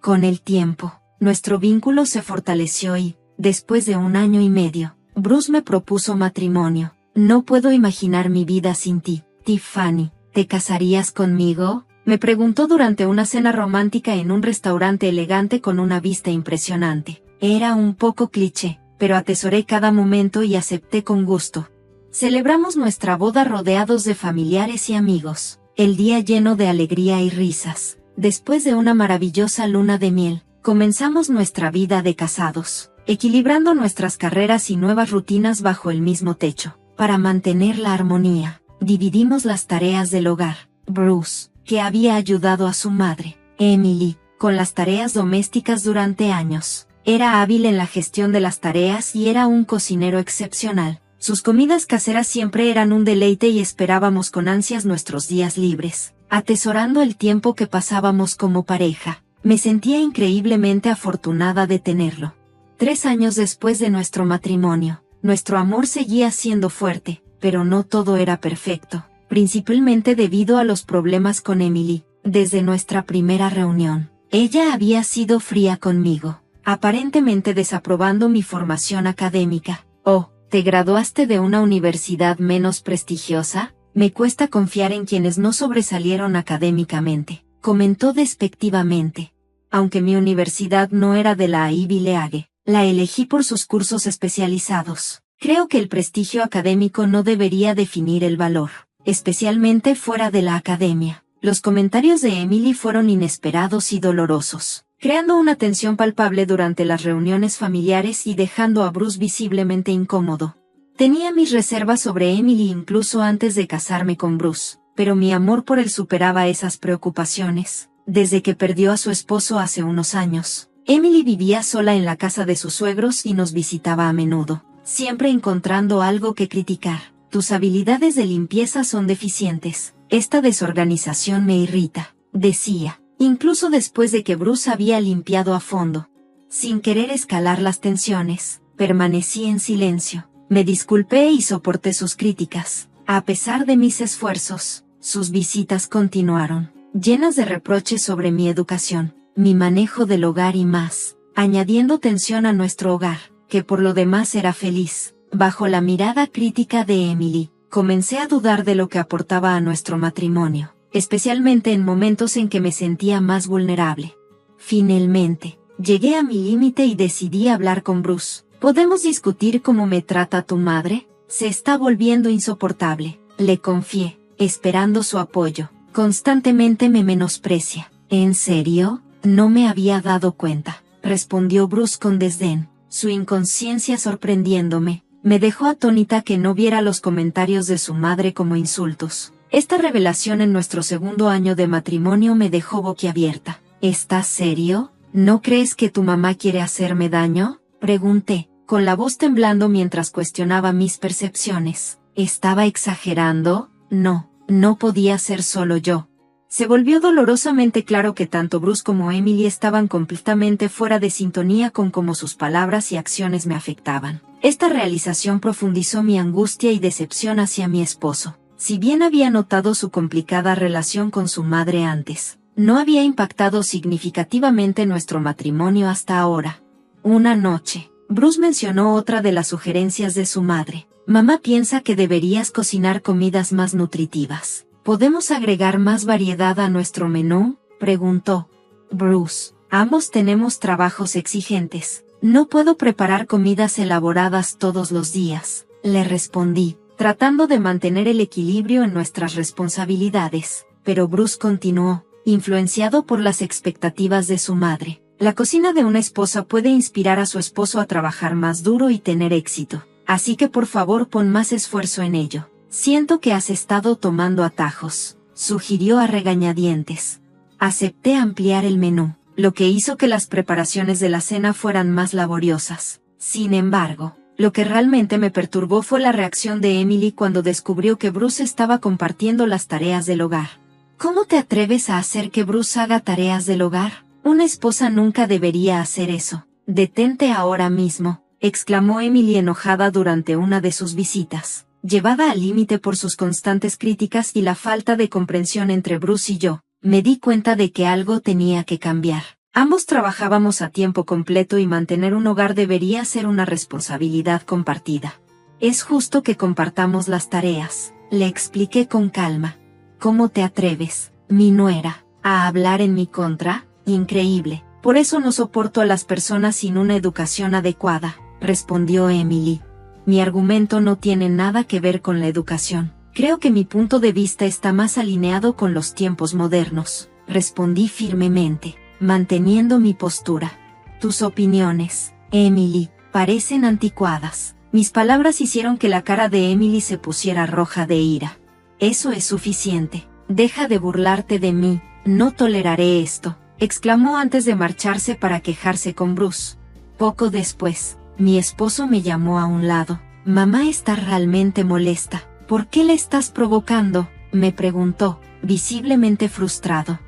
Con el tiempo, nuestro vínculo se fortaleció y, después de 1 año y medio, Bruce me propuso matrimonio. No puedo imaginar mi vida sin ti, Tiffany. ¿Te casarías conmigo?, me preguntó durante una cena romántica en un restaurante elegante con una vista impresionante. Era un poco cliché, pero atesoré cada momento y acepté con gusto. Celebramos nuestra boda rodeados de familiares y amigos. El día lleno de alegría y risas. Después de una maravillosa luna de miel, comenzamos nuestra vida de casados, equilibrando nuestras carreras y nuevas rutinas bajo el mismo techo. Para mantener la armonía, dividimos las tareas del hogar. Bruce, que había ayudado a su madre, Emily, con las tareas domésticas durante años, era hábil en la gestión de las tareas y era un cocinero excepcional. Sus comidas caseras siempre eran un deleite y esperábamos con ansias nuestros días libres, atesorando el tiempo que pasábamos como pareja. Me sentía increíblemente afortunada de tenerlo. 3 años después de nuestro matrimonio, nuestro amor seguía siendo fuerte, pero no todo era perfecto, principalmente debido a los problemas con Emily. Desde nuestra primera reunión, ella había sido fría conmigo, aparentemente desaprobando mi formación académica. Oh, ¿te graduaste de una universidad menos prestigiosa? Me cuesta confiar en quienes no sobresalieron académicamente, comentó despectivamente. Aunque mi universidad no era de la Ivy League, la elegí por sus cursos especializados. Creo que el prestigio académico no debería definir el valor, especialmente fuera de la academia. Los comentarios de Emily fueron inesperados y dolorosos, creando una tensión palpable durante las reuniones familiares y dejando a Bruce visiblemente incómodo. Tenía mis reservas sobre Emily incluso antes de casarme con Bruce, pero mi amor por él superaba esas preocupaciones. Desde que perdió a su esposo hace unos años, Emily vivía sola en la casa de sus suegros y nos visitaba a menudo, siempre encontrando algo que criticar. Tus habilidades de limpieza son deficientes. Esta desorganización me irrita, decía, incluso después de que Bruce había limpiado a fondo. Sin querer escalar las tensiones, permanecí en silencio. Me disculpé y soporté sus críticas. A pesar de mis esfuerzos, sus visitas continuaron, llenas de reproches sobre mi educación, mi manejo del hogar y más, añadiendo tensión a nuestro hogar, que por lo demás era feliz. Bajo la mirada crítica de Emily, comencé a dudar de lo que aportaba a nuestro matrimonio, especialmente en momentos en que me sentía más vulnerable. Finalmente, llegué a mi límite y decidí hablar con Bruce. ¿Podemos discutir cómo me trata tu madre? Se está volviendo insoportable, le confié, esperando su apoyo. Constantemente me menosprecia. ¿En serio? No me había dado cuenta, respondió Bruce con desdén, su inconsciencia sorprendiéndome. Me dejó atónita que no viera los comentarios de su madre como insultos. Esta revelación en nuestro segundo año de matrimonio me dejó boquiabierta. ¿Estás serio? ¿No crees que tu mamá quiere hacerme daño?, pregunté, con la voz temblando mientras cuestionaba mis percepciones. ¿Estaba exagerando? No, no podía ser solo yo. Se volvió dolorosamente claro que tanto Bruce como Emily estaban completamente fuera de sintonía con cómo sus palabras y acciones me afectaban. Esta realización profundizó mi angustia y decepción hacia mi esposo. Si bien había notado su complicada relación con su madre antes, no había impactado significativamente nuestro matrimonio hasta ahora. Una noche, Bruce mencionó otra de las sugerencias de su madre. Mamá piensa que deberías cocinar comidas más nutritivas. ¿Podemos agregar más variedad a nuestro menú?, preguntó. Bruce, ambos tenemos trabajos exigentes. No puedo preparar comidas elaboradas todos los días, le respondí, tratando de mantener el equilibrio en nuestras responsabilidades. Pero Bruce continuó, influenciado por las expectativas de su madre. La cocina de una esposa puede inspirar a su esposo a trabajar más duro y tener éxito. Así que por favor pon más esfuerzo en ello. Siento que has estado tomando atajos, sugirió a regañadientes. Acepté ampliar el menú, lo que hizo que las preparaciones de la cena fueran más laboriosas. Sin embargo, lo que realmente me perturbó fue la reacción de Emily cuando descubrió que Bruce estaba compartiendo las tareas del hogar. ¿Cómo te atreves a hacer que Bruce haga tareas del hogar? Una esposa nunca debería hacer eso. Detente ahora mismo, exclamó Emily enojada durante una de sus visitas, llevada al límite por sus constantes críticas y la falta de comprensión entre Bruce y yo. Me di cuenta de que algo tenía que cambiar. Ambos trabajábamos a tiempo completo y mantener un hogar debería ser una responsabilidad compartida. Es justo que compartamos las tareas, le expliqué con calma. ¿Cómo te atreves, mi nuera, a hablar en mi contra? Increíble. Por eso no soporto a las personas sin una educación adecuada, respondió Emily. Mi argumento no tiene nada que ver con la educación. Creo que mi punto de vista está más alineado con los tiempos modernos, respondí firmemente, manteniendo mi postura. Tus opiniones, Emily, parecen anticuadas. Mis palabras hicieron que la cara de Emily se pusiera roja de ira. Eso es suficiente. Deja de burlarte de mí, no toleraré esto, exclamó antes de marcharse para quejarse con Bruce. Poco después, mi esposo me llamó a un lado. Mamá está realmente molesta. ¿Por qué le estás provocando?, me preguntó, visiblemente frustrado.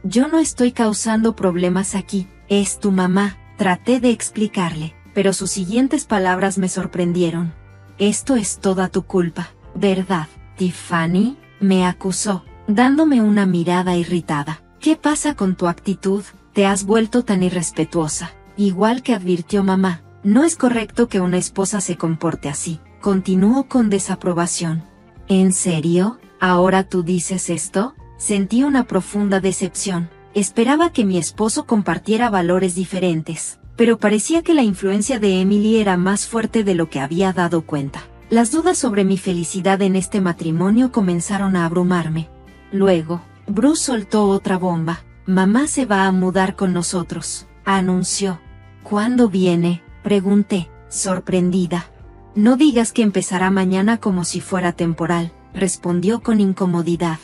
Yo no estoy causando problemas aquí, es tu mamá, traté de explicarle, pero sus siguientes palabras me sorprendieron. Esto es toda tu culpa, ¿verdad, Tiffany?, me acusó, dándome una mirada irritada. ¿Qué pasa con tu actitud? Te has vuelto tan irrespetuosa. Igual que advirtió mamá, no es correcto que una esposa se comporte así. Continuó con desaprobación. ¿En serio? ¿Ahora tú dices esto? Sentí una profunda decepción. Esperaba que mi esposo compartiera valores diferentes, pero parecía que la influencia de Emily era más fuerte de lo que había dado cuenta. Las dudas sobre mi felicidad en este matrimonio comenzaron a abrumarme. Luego, Bruce soltó otra bomba. Mamá se va a mudar con nosotros, anunció. ¿Cuándo viene?, pregunté, sorprendida. No digas que empezará mañana como si fuera temporal, respondió con incomodidad.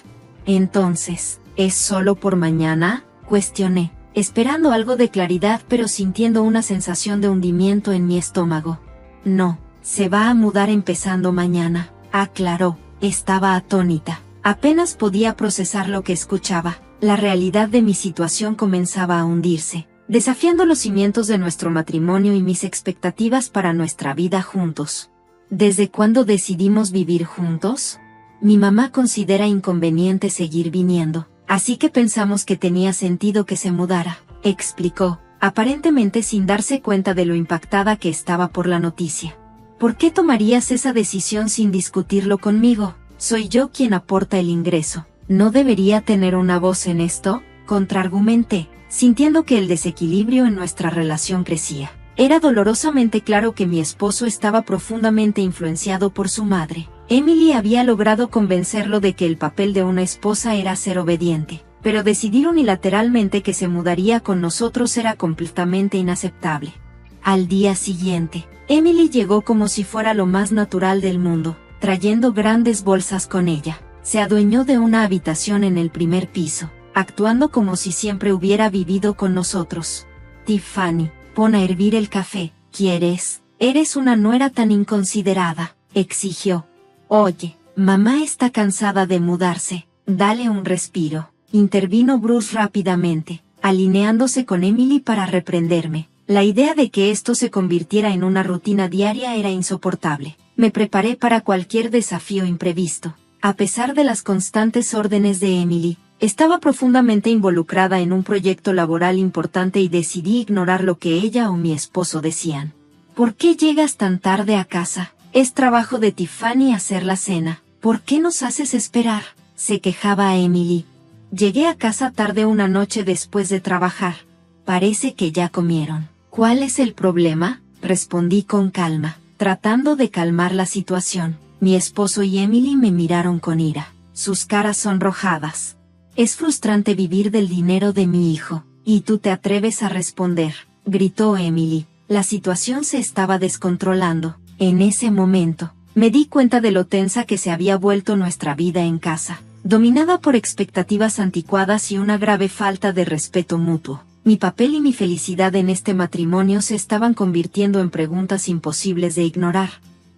Entonces, ¿es solo por mañana?, cuestioné, esperando algo de claridad pero sintiendo una sensación de hundimiento en mi estómago. No, se va a mudar empezando mañana, aclaró. Estaba atónita. Apenas podía procesar lo que escuchaba. La realidad de mi situación comenzaba a hundirse, desafiando los cimientos de nuestro matrimonio y mis expectativas para nuestra vida juntos. ¿Desde cuándo decidimos vivir juntos? Mi mamá considera inconveniente seguir viniendo, así que pensamos que tenía sentido que se mudara, explicó, aparentemente sin darse cuenta de lo impactada que estaba por la noticia. ¿Por qué tomarías esa decisión sin discutirlo conmigo? Soy yo quien aporta el ingreso. ¿No debería tener una voz en esto?, contraargumenté, sintiendo que el desequilibrio en nuestra relación crecía. Era dolorosamente claro que mi esposo estaba profundamente influenciado por su madre. Emily había logrado convencerlo de que el papel de una esposa era ser obediente, pero decidir unilateralmente que se mudaría con nosotros era completamente inaceptable. Al día siguiente, Emily llegó como si fuera lo más natural del mundo, trayendo grandes bolsas con ella. Se adueñó de una habitación en el primer piso, actuando como si siempre hubiera vivido con nosotros. Tiffany, pon a hervir el café, ¿quieres? Eres una nuera tan inconsiderada, exigió. Oye, mamá está cansada de mudarse, dale un respiro, intervino Bruce rápidamente, alineándose con Emily para reprenderme. La idea de que esto se convirtiera en una rutina diaria era insoportable. Me preparé para cualquier desafío imprevisto. A pesar de las constantes órdenes de Emily, estaba profundamente involucrada en un proyecto laboral importante y decidí ignorar lo que ella o mi esposo decían. ¿Por qué llegas tan tarde a casa? Es trabajo de Tiffany hacer la cena. ¿Por qué nos haces esperar?, se quejaba Emily. Llegué a casa tarde una noche después de trabajar. Parece que ya comieron. ¿Cuál es el problema?, respondí con calma, tratando de calmar la situación. Mi esposo y Emily me miraron con ira, sus caras sonrojadas. Es frustrante vivir del dinero de mi hijo, y tú te atreves a responder, gritó Emily. La situación se estaba descontrolando. En ese momento, me di cuenta de lo tensa que se había vuelto nuestra vida en casa, dominada por expectativas anticuadas y una grave falta de respeto mutuo. Mi papel y mi felicidad en este matrimonio se estaban convirtiendo en preguntas imposibles de ignorar.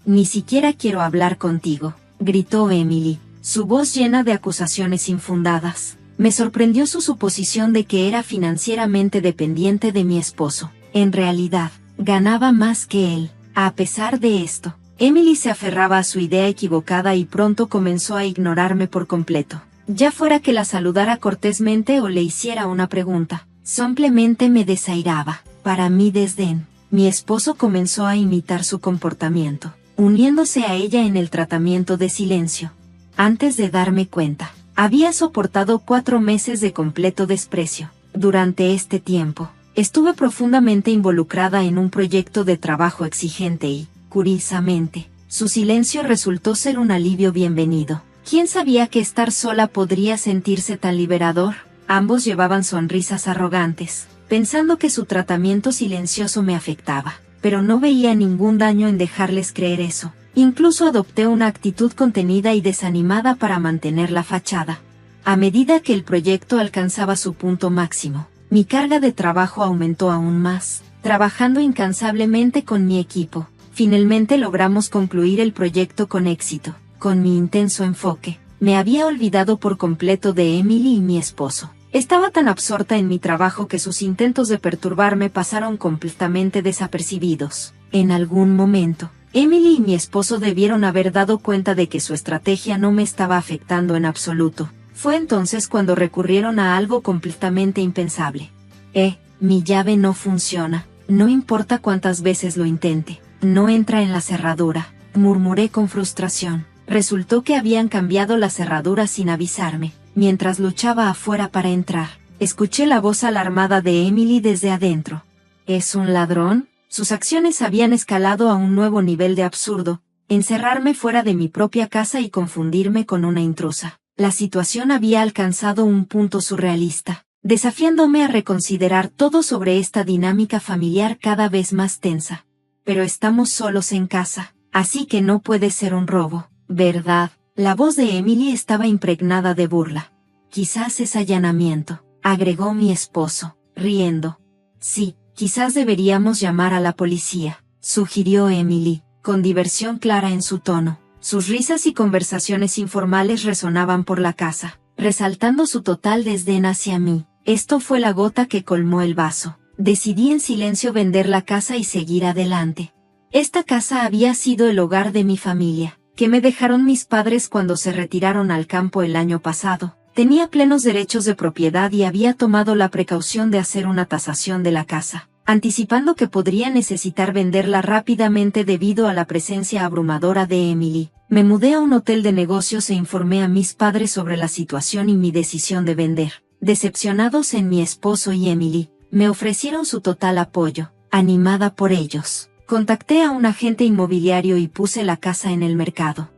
Ni siquiera quiero hablar contigo, gritó Emily, su voz llena de acusaciones infundadas. Me sorprendió su suposición de que era financieramente dependiente de mi esposo. En realidad, ganaba más que él. A pesar de esto, Emily se aferraba a su idea equivocada y pronto comenzó a ignorarme por completo. Ya fuera que la saludara cortésmente o le hiciera una pregunta, simplemente me desairaba. Para mi desdén, mi esposo comenzó a imitar su comportamiento, uniéndose a ella en el tratamiento de silencio. Antes de darme cuenta, había soportado 4 meses de completo desprecio. Durante este tiempo, estuve profundamente involucrada en un proyecto de trabajo exigente y, curiosamente, su silencio resultó ser un alivio bienvenido. ¿Quién sabía que estar sola podría sentirse tan liberador? Ambos llevaban sonrisas arrogantes, pensando que su tratamiento silencioso me afectaba, pero no veía ningún daño en dejarles creer eso. Incluso adopté una actitud contenida y desanimada para mantener la fachada. A medida que el proyecto alcanzaba su punto máximo, mi carga de trabajo aumentó aún más, trabajando incansablemente con mi equipo. Finalmente logramos concluir el proyecto con éxito. Con mi intenso enfoque, me había olvidado por completo de Emily y mi esposo. Estaba tan absorta en mi trabajo que sus intentos de perturbarme pasaron completamente desapercibidos. En algún momento, Emily y mi esposo debieron haber dado cuenta de que su estrategia no me estaba afectando en absoluto. Fue entonces cuando recurrieron a algo completamente impensable. Mi llave no funciona, no importa cuántas veces lo intente, no entra en la cerradura, murmuré con frustración. Resultó que habían cambiado la cerradura sin avisarme. Mientras luchaba afuera para entrar, escuché la voz alarmada de Emily desde adentro. ¿Es un ladrón? Sus acciones habían escalado a un nuevo nivel de absurdo, encerrarme fuera de mi propia casa y confundirme con una intrusa. La situación había alcanzado un punto surrealista, desafiándome a reconsiderar todo sobre esta dinámica familiar cada vez más tensa. Pero estamos solos en casa, así que no puede ser un robo, ¿verdad? La voz de Emily estaba impregnada de burla. Quizás es allanamiento, agregó mi esposo, riendo. Sí, quizás deberíamos llamar a la policía, sugirió Emily, con diversión clara en su tono. Sus risas y conversaciones informales resonaban por la casa, resaltando su total desdén hacia mí. Esto fue la gota que colmó el vaso. Decidí en silencio vender la casa y seguir adelante. Esta casa había sido el hogar de mi familia, que me dejaron mis padres cuando se retiraron al campo el año pasado. Tenía plenos derechos de propiedad y había tomado la precaución de hacer una tasación de la casa, anticipando que podría necesitar venderla rápidamente debido a la presencia abrumadora de Emily. Me mudé a un hotel de negocios e informé a mis padres sobre la situación y mi decisión de vender. Decepcionados en mi esposo y Emily, me ofrecieron su total apoyo. Animada por ellos, contacté a un agente inmobiliario y puse la casa en el mercado.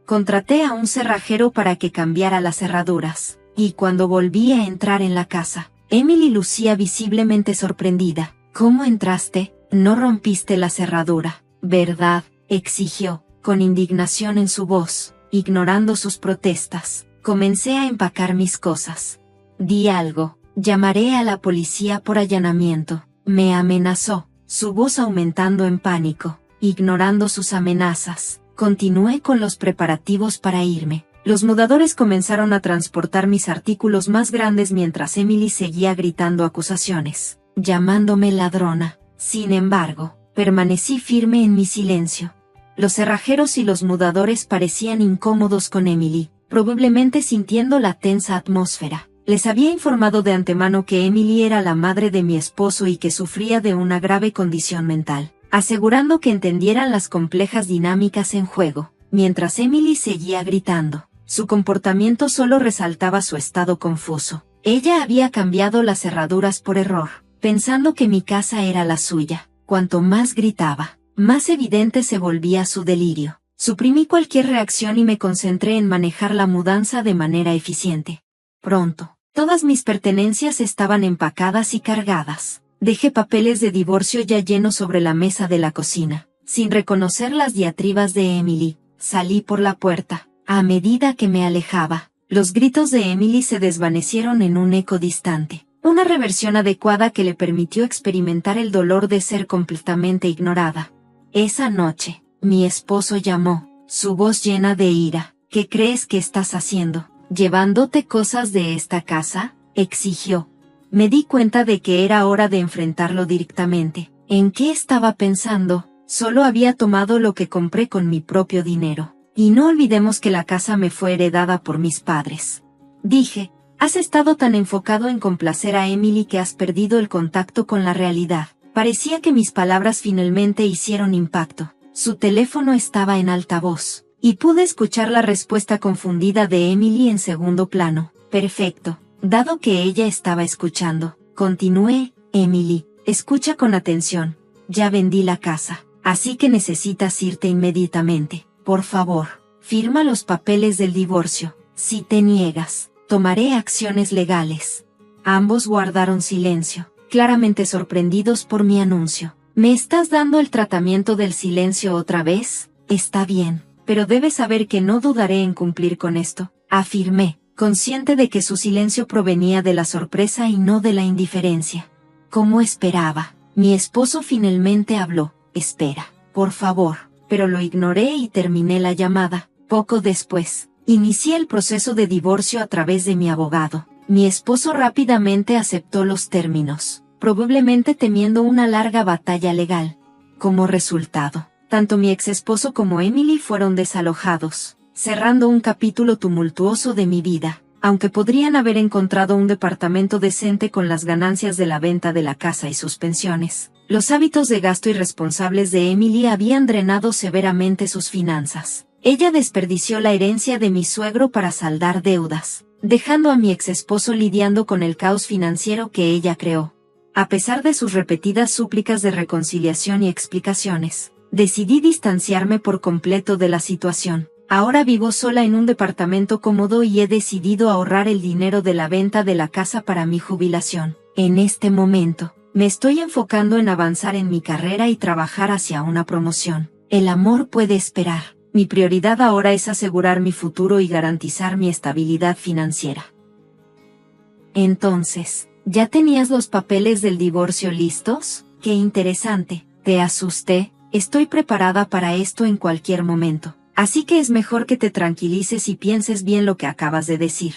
Contraté a un cerrajero para que cambiara las cerraduras, y cuando volví a entrar en la casa, Emily lucía visiblemente sorprendida. ¿Cómo entraste? No rompiste la cerradura, ¿verdad?, exigió, con indignación en su voz. Ignorando sus protestas, comencé a empacar mis cosas. Di algo, llamaré a la policía por allanamiento, me amenazó, su voz aumentando en pánico. Ignorando sus amenazas, continué con los preparativos para irme. Los mudadores comenzaron a transportar mis artículos más grandes mientras Emily seguía gritando acusaciones, llamándome ladrona. Sin embargo, permanecí firme en mi silencio. Los cerrajeros y los mudadores parecían incómodos con Emily, probablemente sintiendo la tensa atmósfera. Les había informado de antemano que Emily era la madre de mi esposo y que sufría de una grave condición mental, asegurando que entendieran las complejas dinámicas en juego. Mientras Emily seguía gritando, su comportamiento solo resaltaba su estado confuso. Ella había cambiado las cerraduras por error, pensando que mi casa era la suya. Cuanto más gritaba, más evidente se volvía su delirio. Suprimí cualquier reacción y me concentré en manejar la mudanza de manera eficiente. Pronto, todas mis pertenencias estaban empacadas y cargadas. Dejé papeles de divorcio ya llenos sobre la mesa de la cocina. Sin reconocer las diatribas de Emily, salí por la puerta. A medida que me alejaba, los gritos de Emily se desvanecieron en un eco distante. Una reversión adecuada que le permitió experimentar el dolor de ser completamente ignorada. Esa noche, mi esposo llamó, su voz llena de ira. ¿Qué crees que estás haciendo? ¿Llevándote cosas de esta casa?, exigió. Me di cuenta de que era hora de enfrentarlo directamente. ¿En qué estaba pensando? Solo había tomado lo que compré con mi propio dinero. Y no olvidemos que la casa me fue heredada por mis padres. Dije, has estado tan enfocado en complacer a Emily que has perdido el contacto con la realidad. Parecía que mis palabras finalmente hicieron impacto. Su teléfono estaba en altavoz, y pude escuchar la respuesta confundida de Emily en segundo plano. Perfecto. Dado que ella estaba escuchando, continué, Emily, escucha con atención. Ya vendí la casa, así que necesitas irte inmediatamente. Por favor, firma los papeles del divorcio. Si te niegas, tomaré acciones legales. Ambos guardaron silencio, claramente sorprendidos por mi anuncio. ¿Me estás dando el tratamiento del silencio otra vez? Está bien, pero debes saber que no dudaré en cumplir con esto, afirmé, consciente de que su silencio provenía de la sorpresa y no de la indiferencia. Como esperaba, mi esposo finalmente habló. Espera, por favor, pero lo ignoré y terminé la llamada. Poco después, inicié el proceso de divorcio a través de mi abogado. Mi esposo rápidamente aceptó los términos, probablemente temiendo una larga batalla legal. Como resultado, tanto mi exesposo como Emily fueron desalojados, cerrando un capítulo tumultuoso de mi vida, aunque podrían haber encontrado un departamento decente con las ganancias de la venta de la casa y sus pensiones. Los hábitos de gasto irresponsables de Emily habían drenado severamente sus finanzas. Ella desperdició la herencia de mi suegro para saldar deudas, dejando a mi exesposo lidiando con el caos financiero que ella creó. A pesar de sus repetidas súplicas de reconciliación y explicaciones, decidí distanciarme por completo de la situación. Ahora vivo sola en un departamento cómodo y he decidido ahorrar el dinero de la venta de la casa para mi jubilación. En este momento, me estoy enfocando en avanzar en mi carrera y trabajar hacia una promoción. El amor puede esperar. Mi prioridad ahora es asegurar mi futuro y garantizar mi estabilidad financiera. Entonces, ¿ya tenías los papeles del divorcio listos? ¡Qué interesante! Te asusté. Estoy preparada para esto en cualquier momento. Así que es mejor que te tranquilices y pienses bien lo que acabas de decir.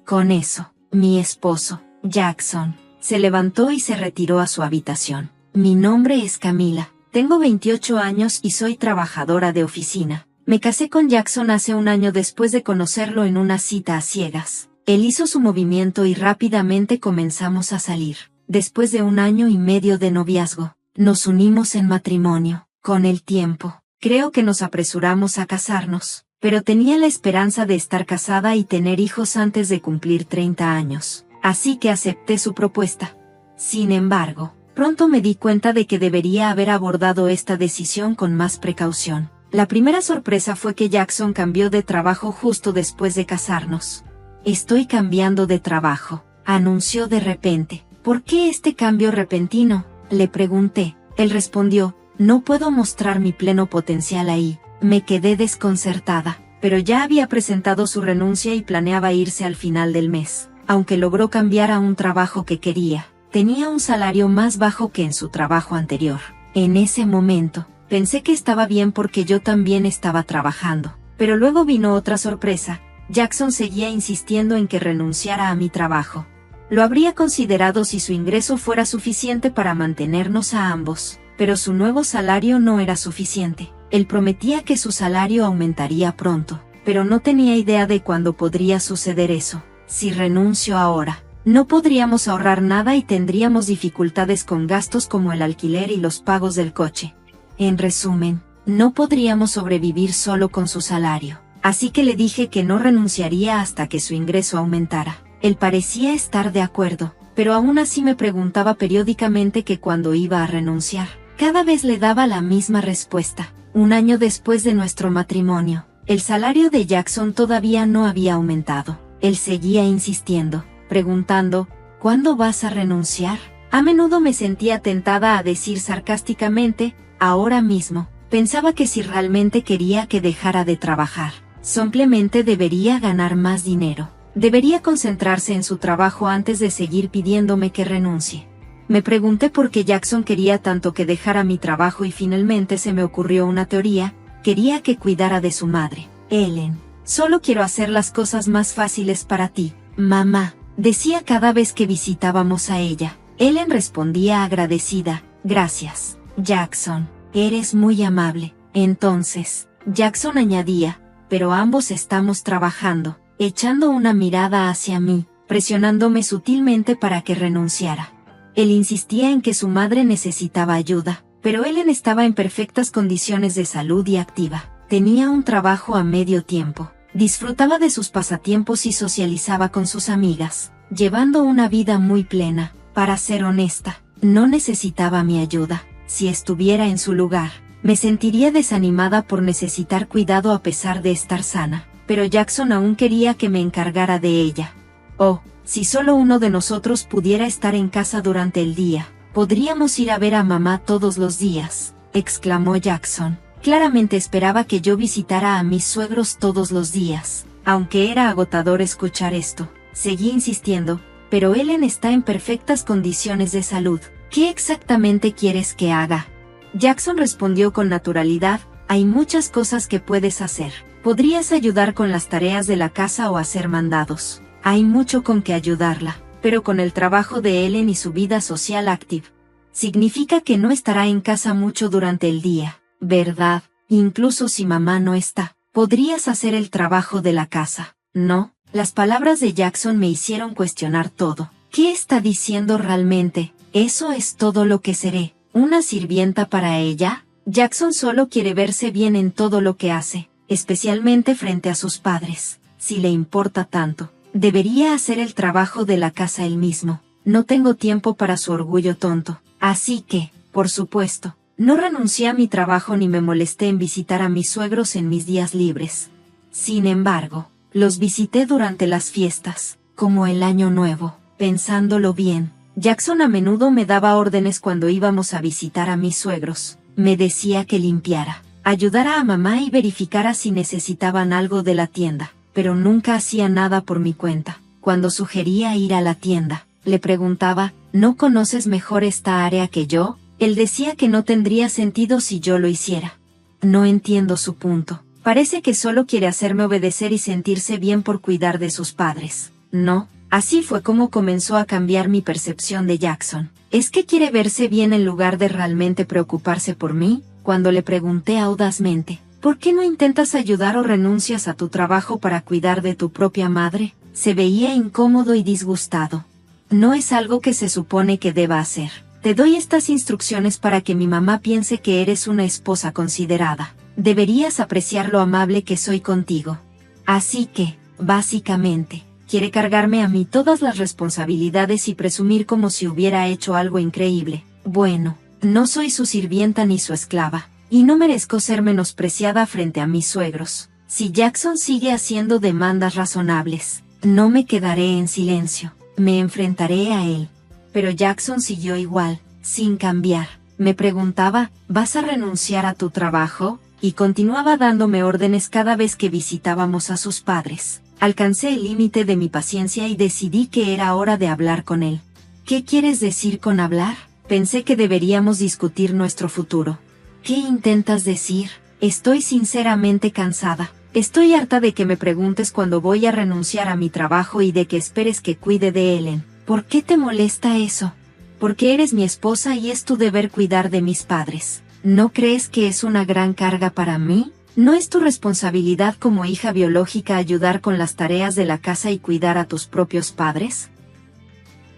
Con eso, mi esposo, Jackson, se levantó y se retiró a su habitación. Mi nombre es Camila, tengo 28 años y soy trabajadora de oficina. Me casé con Jackson hace un año después de conocerlo en una cita a ciegas. Él hizo su movimiento y rápidamente comenzamos a salir. Después de 1 año y medio de noviazgo, nos unimos en matrimonio. Con el tiempo, creo que nos apresuramos a casarnos, pero tenía la esperanza de estar casada y tener hijos antes de cumplir 30 años, así que acepté su propuesta. Sin embargo, pronto me di cuenta de que debería haber abordado esta decisión con más precaución. La primera sorpresa fue que Jackson cambió de trabajo justo después de casarnos. Estoy cambiando de trabajo, anunció de repente. ¿Por qué este cambio repentino?, le pregunté. Él respondió, no puedo mostrar mi pleno potencial ahí. Me quedé desconcertada, pero ya había presentado su renuncia y planeaba irse al final del mes. Aunque logró cambiar a un trabajo que quería, tenía un salario más bajo que en su trabajo anterior. En ese momento, pensé que estaba bien porque yo también estaba trabajando. Pero luego vino otra sorpresa. Jackson seguía insistiendo en que renunciara a mi trabajo. Lo habría considerado si su ingreso fuera suficiente para mantenernos a ambos. Pero su nuevo salario no era suficiente. Él prometía que su salario aumentaría pronto, pero no tenía idea de cuándo podría suceder eso. Si renuncio ahora, no podríamos ahorrar nada y tendríamos dificultades con gastos como el alquiler y los pagos del coche. En resumen, no podríamos sobrevivir solo con su salario. Así que le dije que no renunciaría hasta que su ingreso aumentara. Él parecía estar de acuerdo, pero aún así me preguntaba periódicamente que cuándo iba a renunciar. Cada vez le daba la misma respuesta. 1 año después de nuestro matrimonio, el salario de Jackson todavía no había aumentado. Él seguía insistiendo, preguntando, ¿cuándo vas a renunciar? A menudo me sentía tentada a decir sarcásticamente, ahora mismo. Pensaba que si realmente quería que dejara de trabajar, simplemente debería ganar más dinero. Debería concentrarse en su trabajo antes de seguir pidiéndome que renuncie. Me pregunté por qué Jackson quería tanto que dejara mi trabajo y finalmente se me ocurrió una teoría. Quería que cuidara de su madre, Ellen. Solo quiero hacer las cosas más fáciles para ti, mamá, decía cada vez que visitábamos a ella. Ellen respondía agradecida, gracias, Jackson, eres muy amable. Entonces, Jackson añadía, pero ambos estamos trabajando, echando una mirada hacia mí, presionándome sutilmente para que renunciara. Él insistía en que su madre necesitaba ayuda, pero Ellen estaba en perfectas condiciones de salud y activa. Tenía un trabajo a medio tiempo, disfrutaba de sus pasatiempos y socializaba con sus amigas, llevando una vida muy plena. Para ser honesta, no necesitaba mi ayuda. Si estuviera en su lugar, me sentiría desanimada por necesitar cuidado a pesar de estar sana, pero Jackson aún quería que me encargara de ella. Oh, si solo uno de nosotros pudiera estar en casa durante el día, podríamos ir a ver a mamá todos los días, exclamó Jackson. Claramente esperaba que yo visitara a mis suegros todos los días. Aunque era agotador escuchar esto, seguí insistiendo, pero Ellen está en perfectas condiciones de salud. ¿Qué exactamente quieres que haga? Jackson respondió con naturalidad, hay muchas cosas que puedes hacer. Podrías ayudar con las tareas de la casa o hacer mandados. Hay mucho con que ayudarla, pero con el trabajo de Ellen y su vida social activa, significa que no estará en casa mucho durante el día, ¿verdad? Incluso si mamá no está, podrías hacer el trabajo de la casa, ¿no? Las palabras de Jackson me hicieron cuestionar todo. ¿Qué está diciendo realmente? ¿Eso es todo lo que seré? ¿Una sirvienta para ella? Jackson solo quiere verse bien en todo lo que hace, especialmente frente a sus padres. Si le importa tanto, debería hacer el trabajo de la casa él mismo. No tengo tiempo para su orgullo tonto. Así que, por supuesto, no renuncié a mi trabajo ni me molesté en visitar a mis suegros en mis días libres. Sin embargo, los visité durante las fiestas, como el Año Nuevo. Pensándolo bien, Jackson a menudo me daba órdenes cuando íbamos a visitar a mis suegros. Me decía que limpiara, ayudara a mamá y verificara si necesitaban algo de la tienda, pero nunca hacía nada por mi cuenta. Cuando sugería ir a la tienda, le preguntaba, ¿no conoces mejor esta área que yo? Él decía que no tendría sentido si yo lo hiciera. No entiendo su punto. Parece que solo quiere hacerme obedecer y sentirse bien por cuidar de sus padres. No, así fue como comenzó a cambiar mi percepción de Jackson. ¿Es que quiere verse bien en lugar de realmente preocuparse por mí? Cuando le pregunté audazmente, ¿por qué no intentas ayudar o renuncias a tu trabajo para cuidar de tu propia madre? Se veía incómodo y disgustado. No es algo que se supone que deba hacer. Te doy estas instrucciones para que mi mamá piense que eres una esposa considerada. Deberías apreciar lo amable que soy contigo. Así que, básicamente, quiere cargarme a mí todas las responsabilidades y presumir como si hubiera hecho algo increíble. Bueno, no soy su sirvienta ni su esclava, y no merezco ser menospreciada frente a mis suegros. Si Jackson sigue haciendo demandas razonables, no me quedaré en silencio, me enfrentaré a él. Pero Jackson siguió igual, sin cambiar. Me preguntaba, ¿vas a renunciar a tu trabajo? Y continuaba dándome órdenes cada vez que visitábamos a sus padres. Alcancé el límite de mi paciencia y decidí que era hora de hablar con él. ¿Qué quieres decir con hablar? Pensé que deberíamos discutir nuestro futuro. ¿Qué intentas decir? Estoy sinceramente cansada. Estoy harta de que me preguntes cuándo voy a renunciar a mi trabajo y de que esperes que cuide de Ellen. ¿Por qué te molesta eso? Porque eres mi esposa y es tu deber cuidar de mis padres. ¿No crees que es una gran carga para mí? ¿No es tu responsabilidad como hija biológica ayudar con las tareas de la casa y cuidar a tus propios padres?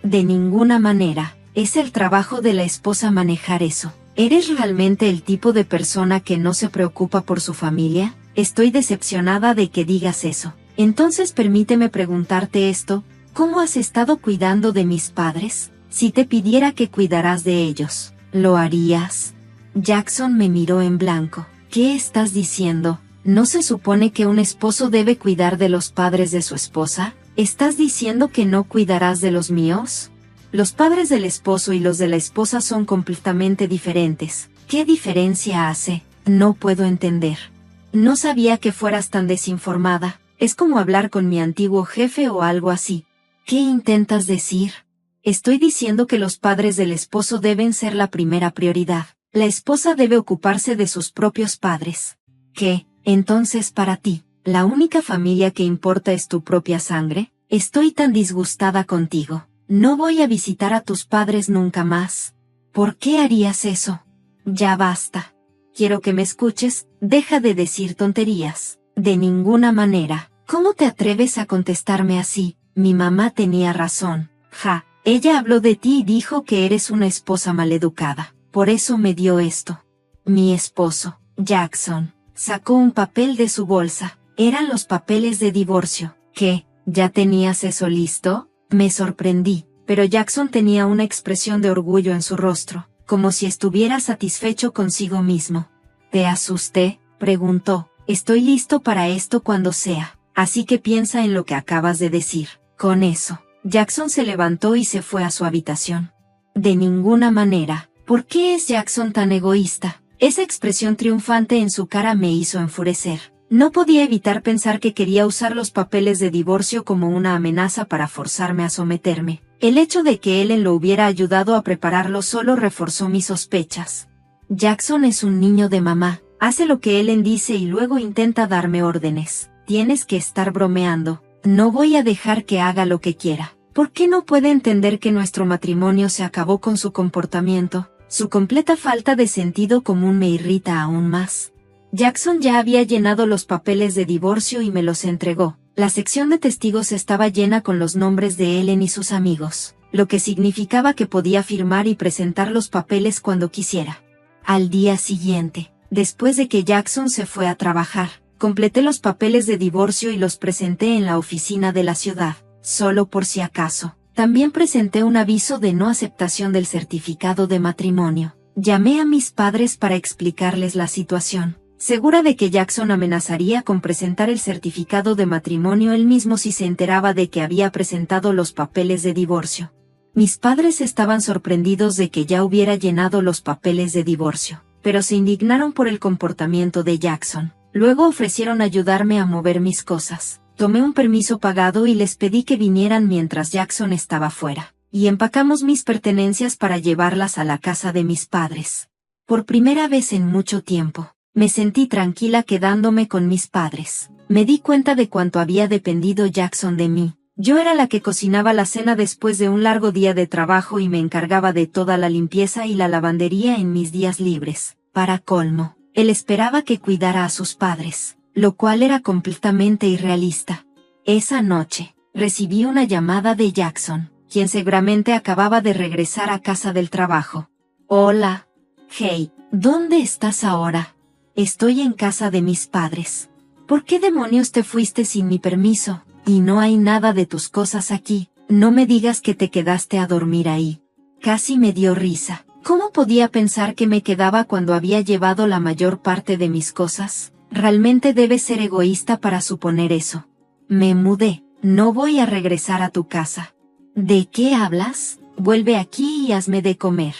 De ninguna manera, es el trabajo de la esposa manejar eso. ¿Eres realmente el tipo de persona que no se preocupa por su familia? Estoy decepcionada de que digas eso. Entonces permíteme preguntarte esto, ¿cómo has estado cuidando de mis padres? Si te pidiera que cuidaras de ellos, ¿lo harías? Jackson me miró en blanco. ¿Qué estás diciendo? ¿No se supone que un esposo debe cuidar de los padres de su esposa? ¿Estás diciendo que no cuidarás de los míos? Los padres del esposo y los de la esposa son completamente diferentes. ¿Qué diferencia hace? No puedo entender. No sabía que fueras tan desinformada. Es como hablar con mi antiguo jefe o algo así. ¿Qué intentas decir? Estoy diciendo que los padres del esposo deben ser la primera prioridad. La esposa debe ocuparse de sus propios padres. ¿Qué, entonces para ti, ¿La única familia que importa es tu propia sangre? Estoy tan disgustada contigo. No voy a visitar a tus padres nunca más. ¿Por qué harías eso? Ya basta. Quiero que me escuches, deja de decir tonterías. De ninguna manera. ¿Cómo te atreves a contestarme así? Mi mamá tenía razón. Ja, ella habló de ti y dijo que eres una esposa maleducada. Por eso me dio esto. Mi esposo, Jackson, sacó un papel de su bolsa. Eran los papeles de divorcio. ¿Qué? ¿Ya tenías eso listo? Me sorprendí, pero Jackson tenía una expresión de orgullo en su rostro, como si estuviera satisfecho consigo mismo. ¿Te asusté? Preguntó. Estoy listo para esto cuando sea, así que piensa en lo que acabas de decir. Con eso, Jackson se levantó y se fue a su habitación. De ninguna manera. ¿Por qué es Jackson tan egoísta? Esa expresión triunfante en su cara me hizo enfurecer. No podía evitar pensar que quería usar los papeles de divorcio como una amenaza para forzarme a someterme. El hecho de que Ellen lo hubiera ayudado a prepararlo solo reforzó mis sospechas. Jackson es un niño de mamá. Hace lo que Ellen dice y luego intenta darme órdenes. Tienes que estar bromeando. No voy a dejar que haga lo que quiera. ¿Por qué no puede entender que nuestro matrimonio se acabó con su comportamiento? Su completa falta de sentido común me irrita aún más. Jackson ya había llenado los papeles de divorcio y me los entregó. La sección de testigos estaba llena con los nombres de Ellen y sus amigos, lo que significaba que podía firmar y presentar los papeles cuando quisiera. Al día siguiente, después de que Jackson se fue a trabajar, completé los papeles de divorcio y los presenté en la oficina de la ciudad, solo por si acaso. También presenté un aviso de no aceptación del certificado de matrimonio. Llamé a mis padres para explicarles la situación, segura de que Jackson amenazaría con presentar el certificado de matrimonio él mismo si se enteraba de que había presentado los papeles de divorcio. Mis padres estaban sorprendidos de que ya hubiera llenado los papeles de divorcio, pero se indignaron por el comportamiento de Jackson. Luego ofrecieron ayudarme a mover mis cosas. Tomé un permiso pagado y les pedí que vinieran mientras Jackson estaba fuera, y empacamos mis pertenencias para llevarlas a la casa de mis padres. Por primera vez en mucho tiempo, me sentí tranquila quedándome con mis padres. Me di cuenta de cuánto había dependido Jackson de mí. Yo era la que cocinaba la cena después de un largo día de trabajo y me encargaba de toda la limpieza y la lavandería en mis días libres. Para colmo, él esperaba que cuidara a sus padres, lo cual era completamente irrealista. Esa noche, recibí una llamada de Jackson, quien seguramente acababa de regresar a casa del trabajo. Hola. Hey, ¿dónde estás ahora? Estoy en casa de mis padres. ¿Por qué demonios te fuiste sin mi permiso? Y no hay nada de tus cosas aquí. No me digas que te quedaste a dormir ahí. Casi me dio risa. ¿Cómo podía pensar que me quedaba cuando había llevado la mayor parte de mis cosas? Realmente debes ser egoísta para suponer eso. Me mudé. No voy a regresar a tu casa. ¿De qué hablas? Vuelve aquí y hazme de comer.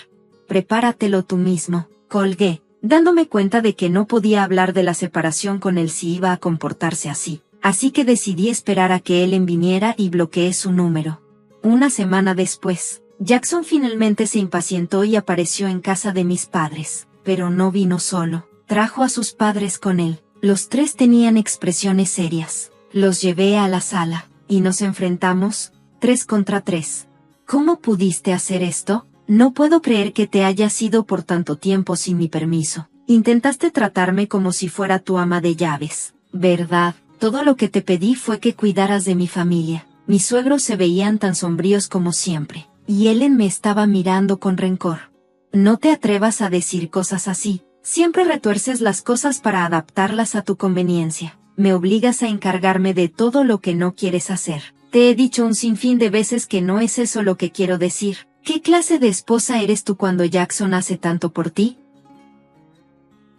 Prepáratelo tú mismo. Colgué, dándome cuenta de que no podía hablar de la separación con él si iba a comportarse así. Así que decidí esperar a que Ellen viniera y bloqueé su número. Una semana después, Jackson finalmente se impacientó y apareció en casa de mis padres, pero no vino solo. Trajo a sus padres con él. Los tres tenían expresiones serias. Los llevé a la sala, y nos enfrentamos, 3 contra 3. ¿Cómo pudiste hacer esto? No puedo creer que te hayas ido por tanto tiempo sin mi permiso. Intentaste tratarme como si fuera tu ama de llaves, ¿verdad? Todo lo que te pedí fue que cuidaras de mi familia. Mis suegros se veían tan sombríos como siempre, y Ellen me estaba mirando con rencor. No te atrevas a decir cosas así. Siempre retuerces las cosas para adaptarlas a tu conveniencia. Me obligas a encargarme de todo lo que no quieres hacer. Te he dicho un sinfín de veces que no es eso lo que quiero decir. ¿Qué clase de esposa eres tú cuando Jackson hace tanto por ti?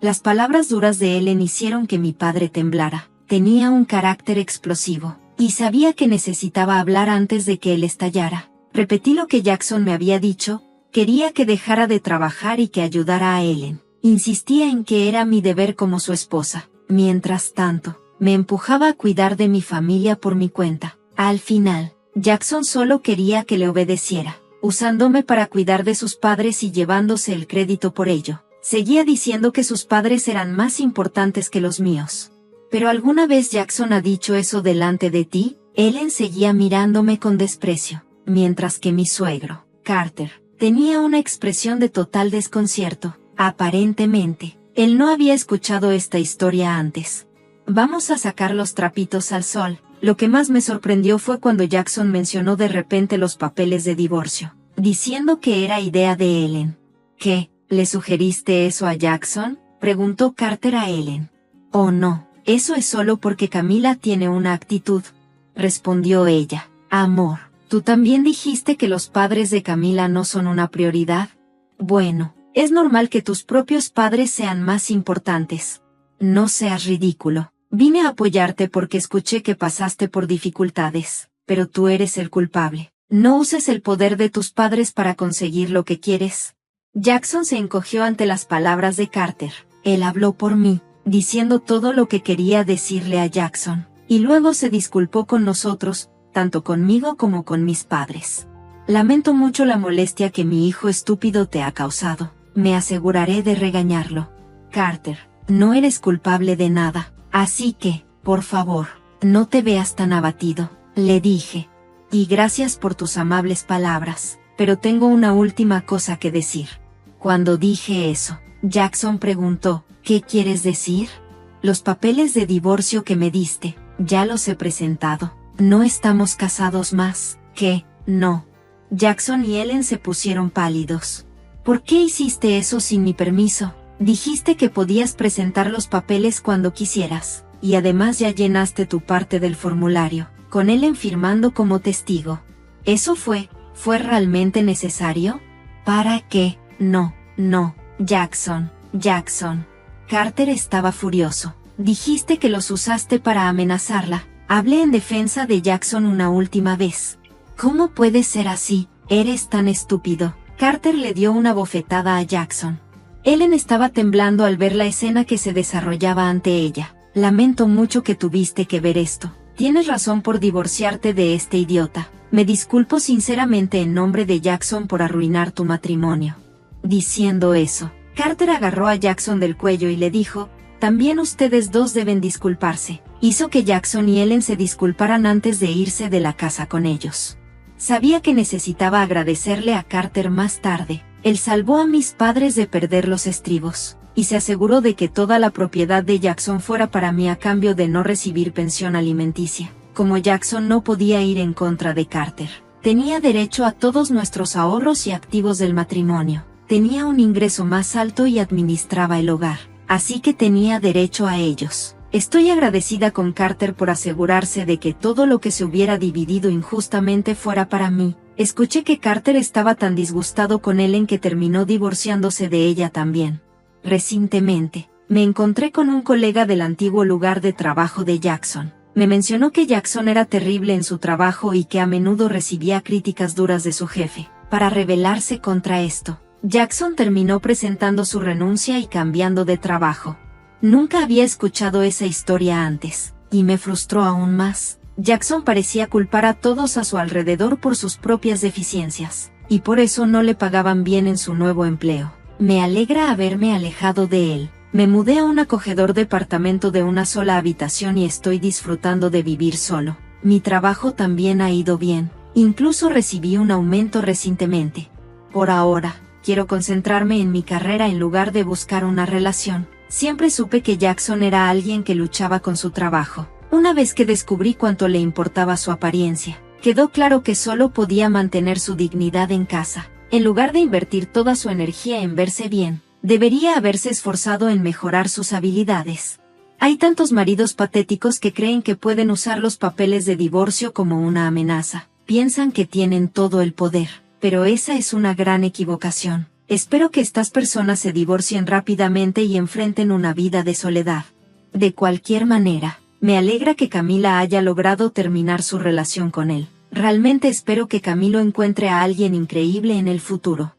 Las palabras duras de Ellen hicieron que mi padre temblara. Tenía un carácter explosivo, y sabía que necesitaba hablar antes de que él estallara. Repetí lo que Jackson me había dicho. Quería que dejara de trabajar y que ayudara a Ellen. Insistía en que era mi deber como su esposa. Mientras tanto, me empujaba a cuidar de mi familia por mi cuenta. Al final, Jackson solo quería que le obedeciera, usándome para cuidar de sus padres y llevándose el crédito por ello. Seguía diciendo que sus padres eran más importantes que los míos. ¿Pero alguna vez Jackson ha dicho eso delante de ti? Ellen seguía mirándome con desprecio, mientras que mi suegro, Carter, tenía una expresión de total desconcierto. Aparentemente, él no había escuchado esta historia antes. Vamos a sacar los trapitos al sol. Lo que más me sorprendió fue cuando Jackson mencionó de repente los papeles de divorcio, diciendo que era idea de Ellen. ¿Qué? ¿Le sugeriste eso a Jackson?, preguntó Carter a Ellen. Oh no, eso es solo porque Camila tiene una actitud, respondió ella. Amor, ¿tú también dijiste que los padres de Camila no son una prioridad? Bueno, es normal que tus propios padres sean más importantes. No seas ridículo. Vine a apoyarte porque escuché que pasaste por dificultades, pero tú eres el culpable. No uses el poder de tus padres para conseguir lo que quieres. Jackson se encogió ante las palabras de Carter. Él habló por mí, diciendo todo lo que quería decirle a Jackson, y luego se disculpó con nosotros, tanto conmigo como con mis padres. Lamento mucho la molestia que mi hijo estúpido te ha causado. Me aseguraré de regañarlo. Carter, no eres culpable de nada. Así que, por favor, no te veas tan abatido, le dije. Y gracias por tus amables palabras, pero tengo una última cosa que decir. Cuando dije eso, Jackson preguntó, ¿qué quieres decir? Los papeles de divorcio que me diste, ya los he presentado. No estamos casados más. ¿Qué? No. Jackson y Ellen se pusieron pálidos. ¿Por qué hiciste eso sin mi permiso? Dijiste que podías presentar los papeles cuando quisieras, y además ya llenaste tu parte del formulario, con Ellen firmando como testigo. ¿Eso fue realmente necesario? ¿Para qué? No, Jackson. Carter estaba furioso. Dijiste que los usaste para amenazarla. Hablé en defensa de Jackson una última vez. ¿Cómo puede ser así? Eres tan estúpido. Carter le dio una bofetada a Jackson. Ellen estaba temblando al ver la escena que se desarrollaba ante ella. Lamento mucho que tuviste que ver esto. Tienes razón por divorciarte de este idiota. Me disculpo sinceramente en nombre de Jackson por arruinar tu matrimonio. Diciendo eso, Carter agarró a Jackson del cuello y le dijo, también ustedes dos deben disculparse. Hizo que Jackson y Ellen se disculparan antes de irse de la casa con ellos. Sabía que necesitaba agradecerle a Carter más tarde. Él salvó a mis padres de perder los estribos, y se aseguró de que toda la propiedad de Jackson fuera para mí a cambio de no recibir pensión alimenticia. Como Jackson no podía ir en contra de Carter, tenía derecho a todos nuestros ahorros y activos del matrimonio. Tenía un ingreso más alto y administraba el hogar, así que tenía derecho a ellos. Estoy agradecida con Carter por asegurarse de que todo lo que se hubiera dividido injustamente fuera para mí. Escuché que Carter estaba tan disgustado con Ellen que terminó divorciándose de ella también. Recientemente, me encontré con un colega del antiguo lugar de trabajo de Jackson. Me mencionó que Jackson era terrible en su trabajo y que a menudo recibía críticas duras de su jefe. Para rebelarse contra esto, Jackson terminó presentando su renuncia y cambiando de trabajo. Nunca había escuchado esa historia antes, y me frustró aún más. Jackson parecía culpar a todos a su alrededor por sus propias deficiencias, y por eso no le pagaban bien en su nuevo empleo. Me alegra haberme alejado de él. Me mudé a un acogedor departamento de una sola habitación y estoy disfrutando de vivir solo. Mi trabajo también ha ido bien, incluso recibí un aumento recientemente. Por ahora, quiero concentrarme en mi carrera en lugar de buscar una relación. Siempre supe que Jackson era alguien que luchaba con su trabajo. Una vez que descubrí cuánto le importaba su apariencia, quedó claro que solo podía mantener su dignidad en casa. En lugar de invertir toda su energía en verse bien, debería haberse esforzado en mejorar sus habilidades. Hay tantos maridos patéticos que creen que pueden usar los papeles de divorcio como una amenaza. Piensan que tienen todo el poder, pero esa es una gran equivocación. Espero que estas personas se divorcien rápidamente y enfrenten una vida de soledad. De cualquier manera, me alegra que Camila haya logrado terminar su relación con él. Realmente espero que Camilo encuentre a alguien increíble en el futuro.